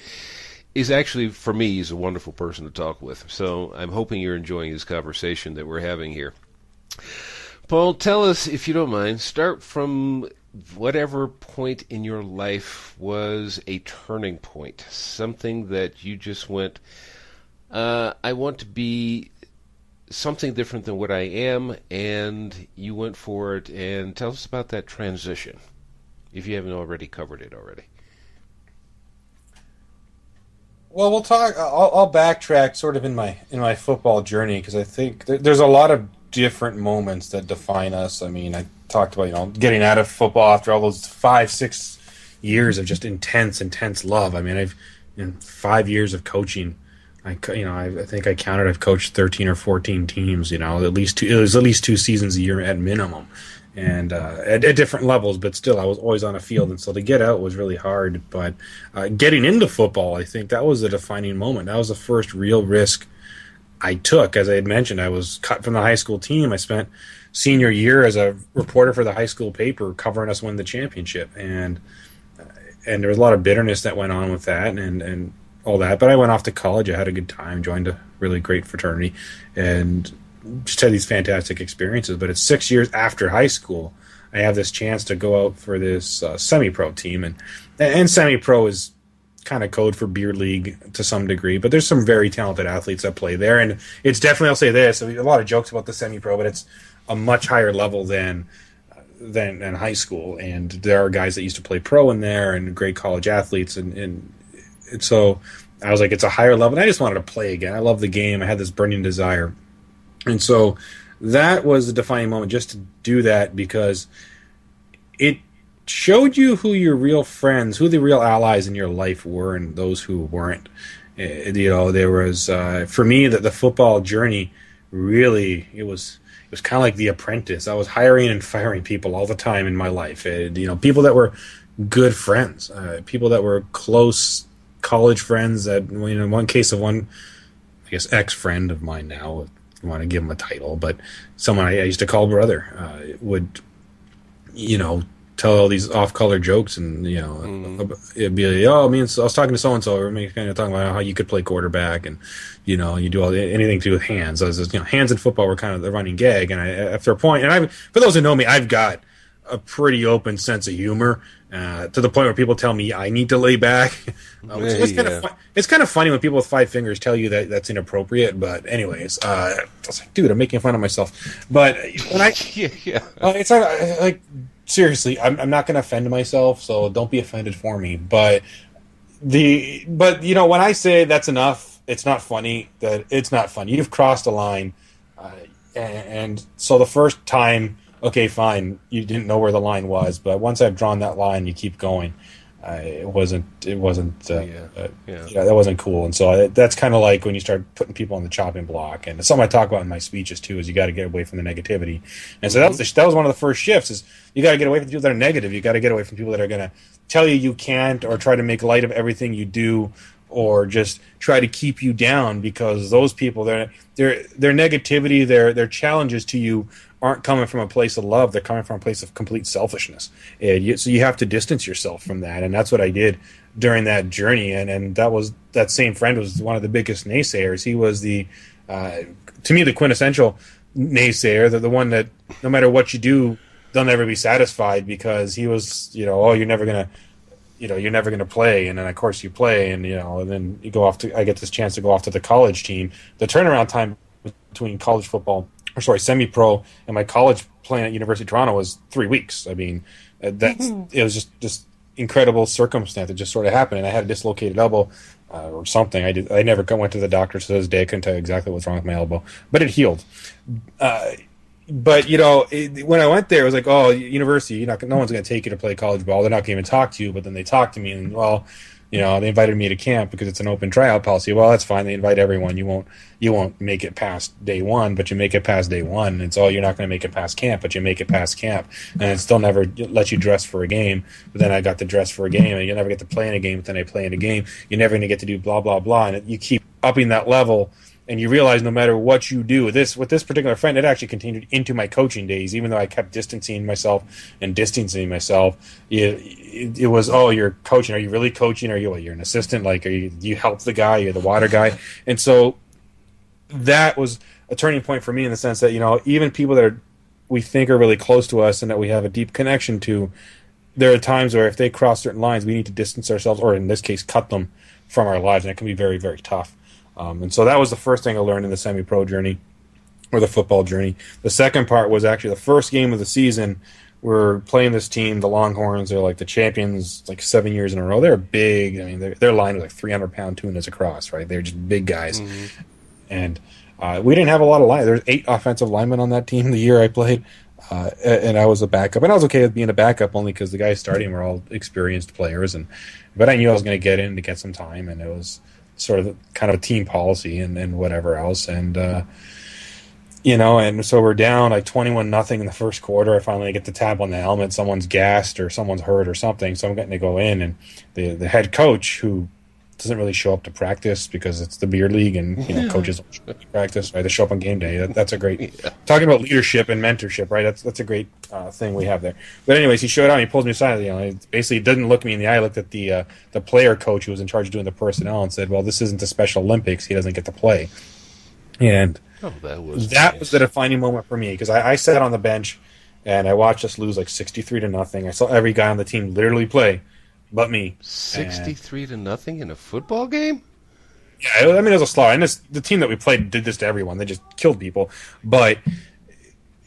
actually, for me, he's a wonderful person to talk with. So I'm hoping you're enjoying this conversation that we're having here. Paul, tell us, if you don't mind, start from whatever point in your life was a turning point, something that you just went, I want to be something different than what I am, and you went for it, and tell us about that transition, if you haven't already covered it already. Well, we'll talk. I'll backtrack sort of in my football journey, because I think there's a lot of different moments that define us. I mean, I talked about getting out of football after all those 5-6 years of just intense love. I mean, I've in 5 years of coaching, I think I counted, I've coached 13 or 14 teams. It was at least 2 seasons a year at minimum, and at different levels. But still, I was always on a field, and so to get out was really hard. But getting into football, I think that was a defining moment. That was the first real risk I took. As I had mentioned, I was cut from the high school team. I spent senior year as a reporter for the high school paper covering us win the championship, and there was a lot of bitterness that went on with that and all that. But I went off to college. I had a good time, joined a really great fraternity, and just had these fantastic experiences. But it's 6 years after high school, I have this chance to go out for this semi-pro team, and semi-pro is kind of code for beer league to some degree, but there's some very talented athletes that play there, and it's definitely, I'll say this, a lot of jokes about the semi-pro, but it's a much higher level than high school, and there are guys that used to play pro in there and great college athletes, and so I was like, it's a higher level, and I just wanted to play again. I love the game. I had this burning desire, and so that was the defining moment, just to do that, because it showed you who your real friends, who the real allies in your life were, and those who weren't. There was for me that the football journey really, it was kind of like The Apprentice. I was hiring and firing people all the time in my life. People that were good friends, people that were close college friends. That in one case of one, I guess, ex-friend of mine now. I want to give him a title, but someone I used to call brother would, tell all these off-color jokes, and it'd be like, I was talking to so-and-so, or kind of talking about how you could play quarterback, and you do anything to do with hands. Hands in football were kind of the running gag, and after a point, and for those who know me, I've got a pretty open sense of humor, to the point where people tell me I need to lay back. It's kind of funny when people with 5 fingers tell you that that's inappropriate. But anyways, I was like, dude, I'm making fun of myself. But when it's like, seriously, I'm not going to offend myself, so don't be offended for me. But when I say that's enough, it's not funny. That it's not funny. You've crossed a line, and so the first time, okay, fine, you didn't know where the line was, but once I've drawn that line, you keep going. That wasn't cool. And so that's kind of like when you start putting people on the chopping block. And something I talk about in my speeches too is you got to get away from the negativity. And so that was one of the first shifts, is you got to get away from people that are negative. You got to get away from people that are going to tell you can't, or try to make light of everything you do, or just try to keep you down, because those people, their negativity, their challenges to you aren't coming from a place of love. They're coming from a place of complete selfishness. So you have to distance yourself from that, and that's what I did during that journey. And that same friend was one of the biggest naysayers. He was to me, the quintessential naysayer, the one that no matter what you do, they'll never be satisfied because he was, oh, you're never gonna play, and then of course you play, and and then you go off to. I get this chance to go off to the college team. The turnaround time between college football, semi-pro, and my college playing at University of Toronto was 3 weeks. I mean, it was just incredible circumstance. It just sort of happened, and I had a dislocated elbow or something. I never went to the doctor to this day. I couldn't tell you exactly what's wrong with my elbow, but it healed. But when I went there, it was like, oh, university, no one's going to take you to play college ball. They're not going to even talk to you. But then they talked to me, and they invited me to camp because it's an open tryout policy. Well, that's fine. They invite everyone. You won't make it past day one, but you make it past day one. And so you're not going to make it past camp, but you make it past camp, and it still never let you dress for a game. But then I got to dress for a game, and you never get to play in a game. But then I play in a game. You're never going to get to do blah blah blah, and you keep upping that level. And you realize no matter what you do, with this particular friend, it actually continued into my coaching days, even though I kept distancing myself. It was, oh, you're coaching. Are you really coaching? You're an assistant? Like, you help the guy? You're the water guy? And so that was a turning point for me in the sense that, even people that we think are really close to us and that we have a deep connection to, there are times where if they cross certain lines, we need to distance ourselves, or in this case, cut them from our lives. And it can be very, very tough. And so that was the first thing I learned in the semi-pro journey, or the football journey. The second part was actually the first game of the season. We're playing this team, the Longhorns. They're like the champions, like 7 years in a row. They're big. I mean, their line was like 300-pound tunas across, right? They're just big guys. Mm-hmm. And we didn't have a lot of line. There's 8 offensive linemen on that team the year I played, and I was a backup. And I was okay with being a backup only because the guys starting were all experienced players. But I knew I was going to get in to get some time, and it was sort of kind of a team policy and whatever else. And, and so we're down like 21-0 in the first quarter. I finally get the tap on the helmet. Someone's gassed or someone's hurt or something. So I'm getting to go in, and the head coach, who doesn't really show up to practice because it's the beer league and, coaches don't show up to practice, right? They show up on game day. That's a great, talking about leadership and mentorship, right? That's a great thing we have there. But anyways, he showed out and he pulls me aside. He basically didn't look me in the eye. He looked at the player coach who was in charge of doing the personnel and said, well, this isn't the Special Olympics. He doesn't get to play. And that was the defining moment for me, because I sat on the bench and I watched us lose like 63-0. I saw every guy on the team literally play but me. 63-0 in a football game? Yeah, I mean, it was a slaughter. And the team that we played did this to everyone. They just killed people. But,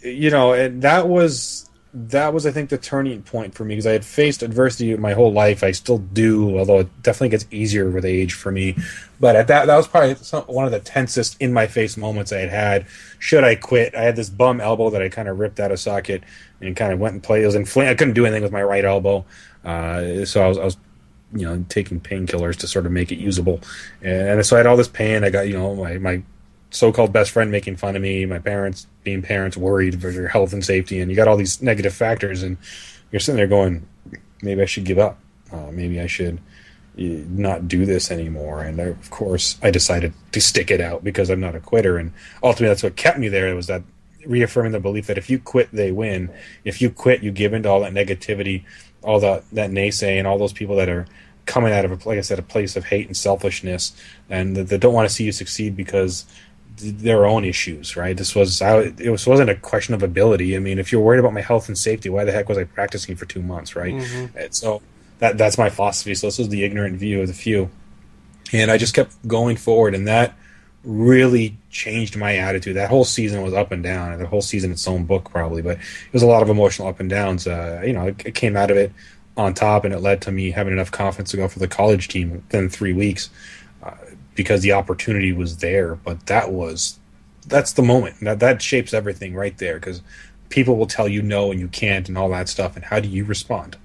and that was, I think, the turning point for me, because I had faced adversity my whole life. I still do, although it definitely gets easier with age for me. But at that was probably one of the tensest in-my-face moments I had. Should I quit? I had this bum elbow that I kind of ripped out of socket and kind of went and played. It was inflamed. I couldn't do anything with my right elbow. So I was taking painkillers to sort of make it usable. And so I had all this pain. I got, my so-called best friend making fun of me, my parents being parents worried for your health and safety, and you got all these negative factors, and you're sitting there going, maybe I should give up. Maybe I should not do this anymore. And of course, I decided to stick it out because I'm not a quitter. And ultimately, that's what kept me there. It was that reaffirming the belief that if you quit, they win. If you quit, you give into all that negativity, all that naysaying, all those people that are coming out of, like I said, a place of hate and selfishness, and that don't want to see you succeed because their own issues, right? It wasn't a question of ability. I mean, if you're worried about my health and safety, why the heck was I practicing for 2 months, right? Mm-hmm. And so that's my philosophy. So this was the ignorant view of the few, and I just kept going forward, and that really changed my attitude. That whole season was up and down, and the whole season its own book probably, but it was a lot of emotional up and downs. I came out of it on top, and it led to me having enough confidence to go for the college team within 3 weeks because the opportunity was there. But that's the moment. That shapes everything right there, because people will tell you no and you can't and all that stuff, and how do you respond?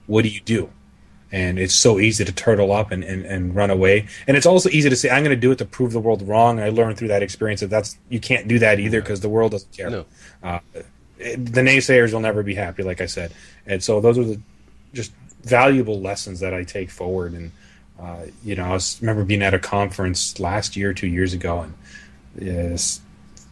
What do you do? And it's so easy to turtle up and run away. And it's also easy to say, I'm going to do it to prove the world wrong. And I learned through that experience that you can't do that either, because the world doesn't care. No. The naysayers will never be happy, like I said. And so those are the just valuable lessons that I take forward. And, I remember being at a conference last year, 2 years ago, and this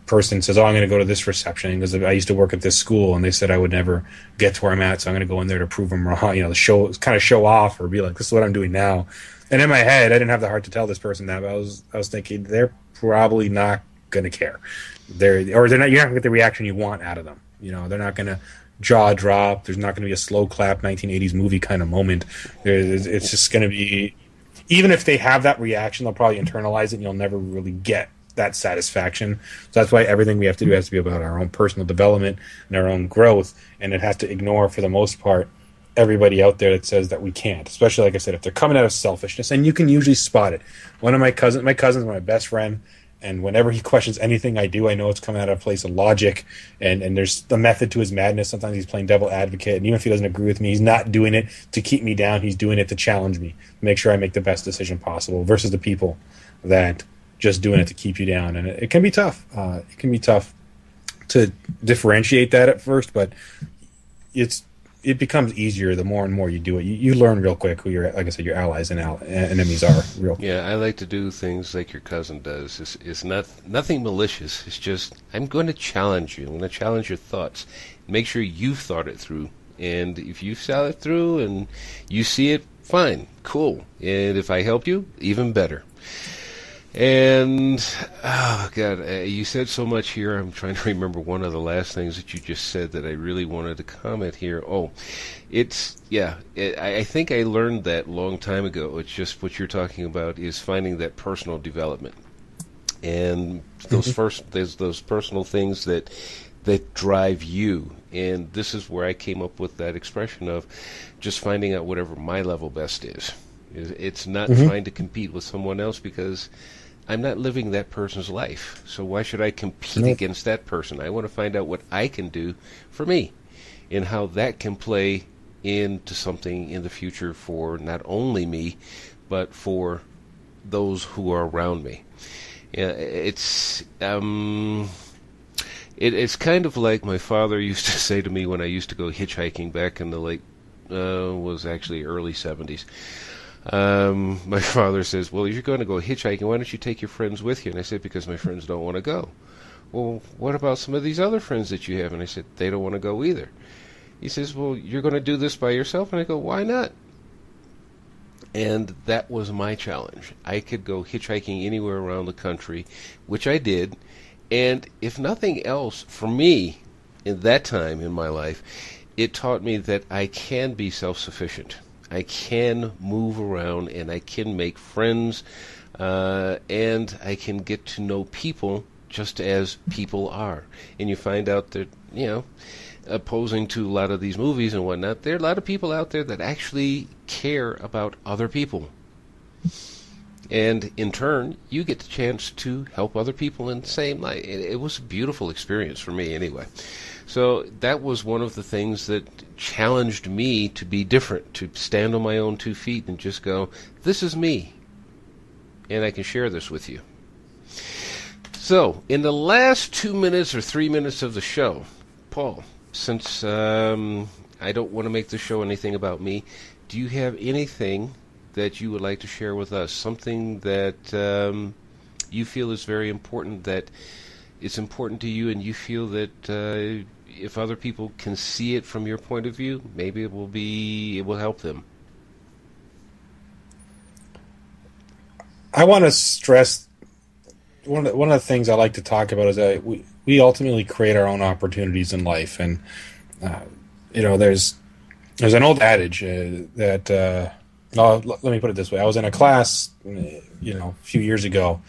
person says, I'm going to go to this reception because I used to work at this school, and they said I would never get to where I'm at, so I'm going to go in there to prove them wrong, to show off or be like, this is what I'm doing now. And in my head, I didn't have the heart to tell this person that, but I was thinking they're probably not going to care. You're not going to get the reaction you want out of them. They're not going to jaw drop. There's not going to be a slow clap 1980s movie kind of moment. It's just going to be, even if they have that reaction, they'll probably internalize it, and you'll never really get that satisfaction. So that's why everything we have to do has to be about our own personal development and our own growth, and it has to ignore, for the most part, everybody out there that says that we can't. Especially, like I said, if they're coming out of selfishness, and you can usually spot it. One of my cousin's my best friend, and whenever he questions anything I do, I know it's coming out of a place of logic, and there's the method to his madness. Sometimes he's playing devil advocate, and even if he doesn't agree with me, he's not doing it to keep me down. He's doing it to challenge me, make sure I make the best decision possible, versus the people that just doing it to keep you down. And it can be tough. It can be tough to differentiate that at first, but it becomes easier the more and more you do it. You learn real quick who your, like I said, your allies and enemies are. Real quick. Yeah, I like to do things like your cousin does. It's nothing malicious. It's just, I'm going to challenge you. I'm going to challenge your thoughts. Make sure you've thought it through. And if you've thought it through and you see it, fine, cool. And if I help you, even better. And, oh, God, you said so much here. I'm trying to remember one of the last things that you just said that I really wanted to comment here. Oh, I think I learned that a long time ago. It's just what you're talking about is finding that personal development. And those those personal things that drive you. And this is where I came up with that expression of just finding out whatever my level best is. It's not trying to compete with someone else, because I'm not living that person's life. So why should I compete against that person? I want to find out what I can do for me and how that can play into something in the future for not only me, but for those who are around me. It's kind of like my father used to say to me when I used to go hitchhiking back in the early 70s. My father says, well, if you're going to go hitchhiking, why don't you take your friends with you? And I said, because my friends don't want to go. Well, what about some of these other friends that you have? And I said, they don't want to go either. He says, well, you're going to do this by yourself? And I go, why not? And that was my challenge. I could go hitchhiking anywhere around the country, which I did. And if nothing else, for me, in that time in my life, it taught me that I can be self-sufficient. I can move around, and I can make friends, and I can get to know people just as people are. And you find out that, opposing to a lot of these movies and whatnot, there are a lot of people out there that actually care about other people. And in turn, you get the chance to help other people in the same light. It was a beautiful experience for me anyway. So that was one of the things that challenged me to be different, to stand on my own 2 feet and just go, this is me, and I can share this with you. So in the last 2 minutes or 3 minutes of the show, Paul, since I don't want to make the show anything about me, do you have anything that you would like to share with us? Something that you feel is very important, that it's important to you, and you feel that if other people can see it from your point of view, maybe it will help them. I want to stress one of the things I like to talk about is that we ultimately create our own opportunities in life, and there's an old adage that let me put it this way. I was in a class, a few years ago,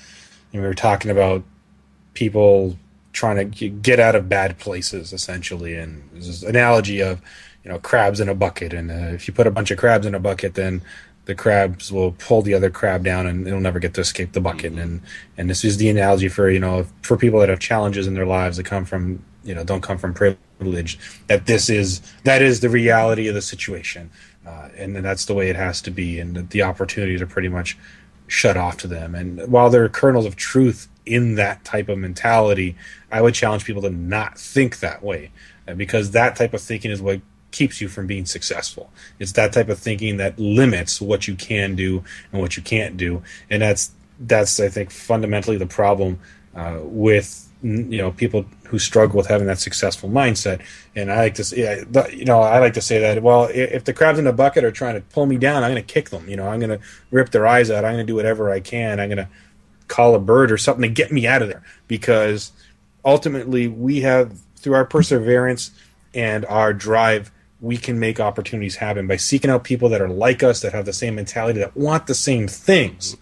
and we were talking about people trying to get out of bad places, essentially. And there's this analogy of, crabs in a bucket. And if you put a bunch of crabs in a bucket, then the crabs will pull the other crab down, and it'll never get to escape the bucket. And this is the analogy for people that have challenges in their lives that come from, don't come from privilege, that is the reality of the situation. And that's the way it has to be. And the opportunities are pretty much shut off to them. And while there are kernels of truth in that type of mentality, I would challenge people to not think that way, because that type of thinking is what keeps you from being successful. It's that type of thinking that limits what you can do and what you can't do. And that's I think fundamentally the problem with people who struggle with having that successful mindset. And I like to say, that, well, if the crabs in the bucket are trying to pull me down, I'm going to kick them. I'm going to rip their eyes out. I'm going to do whatever I can. I'm going to call a bird or something to get me out of there, because ultimately we have, through our perseverance and our drive, we can make opportunities happen. By seeking out people that are like us, that have the same mentality, that want the same things,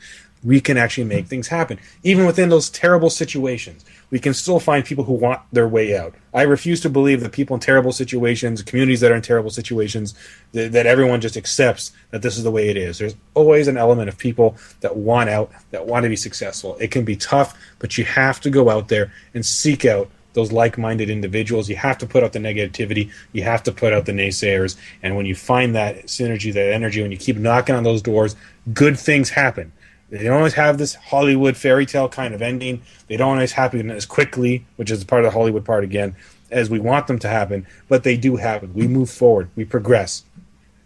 we can actually make things happen. Even within those terrible situations, we can still find people who want their way out. I refuse to believe that people in terrible situations, communities that are in terrible situations, that everyone just accepts that this is the way it is. There's always an element of people that want out, that want to be successful. It can be tough, but you have to go out there and seek out those like-minded individuals. You have to put out the negativity. You have to put out the naysayers. And when you find that synergy, that energy, when you keep knocking on those doors, good things happen. They don't always have this Hollywood fairy tale kind of ending. They don't always happen as quickly, which is part of the Hollywood part again, as we want them to happen. But they do happen. We move forward. We progress.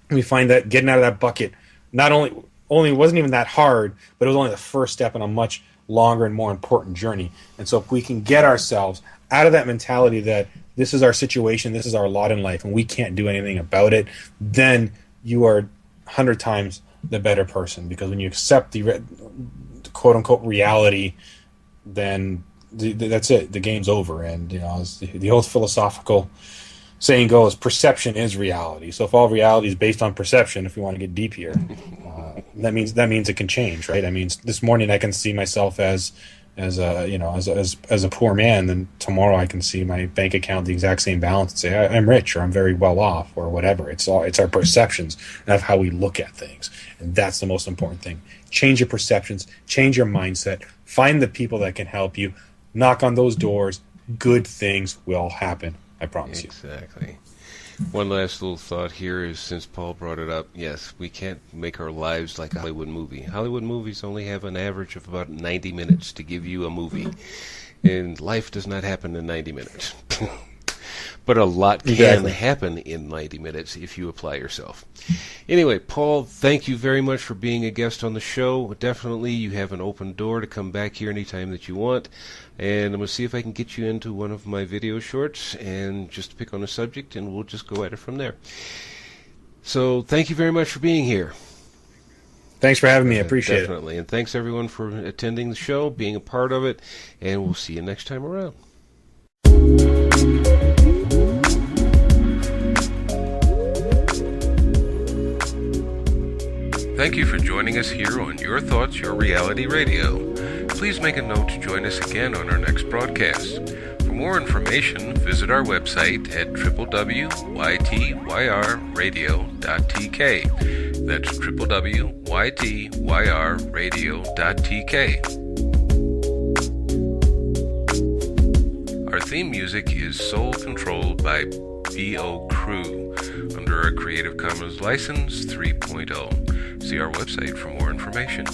We find that getting out of that bucket not only wasn't even that hard, but it was only the first step in a much longer and more important journey. And so if we can get ourselves out of that mentality that this is our situation, this is our lot in life, and we can't do anything about it, then you are 100 times the better person. Because when you accept the quote-unquote reality, then that's it. The game's over. And as the old philosophical saying goes, perception is reality. So if all reality is based on perception, if we want to get deep here, that means it can change, right? I mean, this morning I can see myself as a poor man, then tomorrow I can see my bank account the exact same balance and say I'm rich, or I'm very well off, or whatever. It's our perceptions of how we look at things, and that's the most important thing. Change your perceptions, change your mindset, find the people that can help you, knock on those doors. Good things will happen. I promise you. Exactly. One last little thought here is, since Paul brought it up, yes, we can't make our lives like a Hollywood movie. Hollywood movies only have an average of about 90 minutes to give you a movie. And life does not happen in 90 minutes. But a lot can happen in 90 minutes if you apply yourself. Anyway, Paul, thank you very much for being a guest on the show. Definitely, you have an open door to come back here anytime that you want. And I'm going to see if I can get you into one of my video shorts and just pick on a subject, and we'll just go at it from there. So thank you very much for being here. Thanks for having me. I appreciate Definitely. And thanks, everyone, for attending the show, being a part of it, and we'll see you next time around. Thank you for joining us here on Your Thoughts, Your Reality Radio. Please make a note to join us again on our next broadcast. For more information, visit our website at www.ytyrradio.tk. That's www.ytyrradio.tk. Our theme music is Soul Controlled by B.O. Crew under a Creative Commons License 3.0. See our website for more information.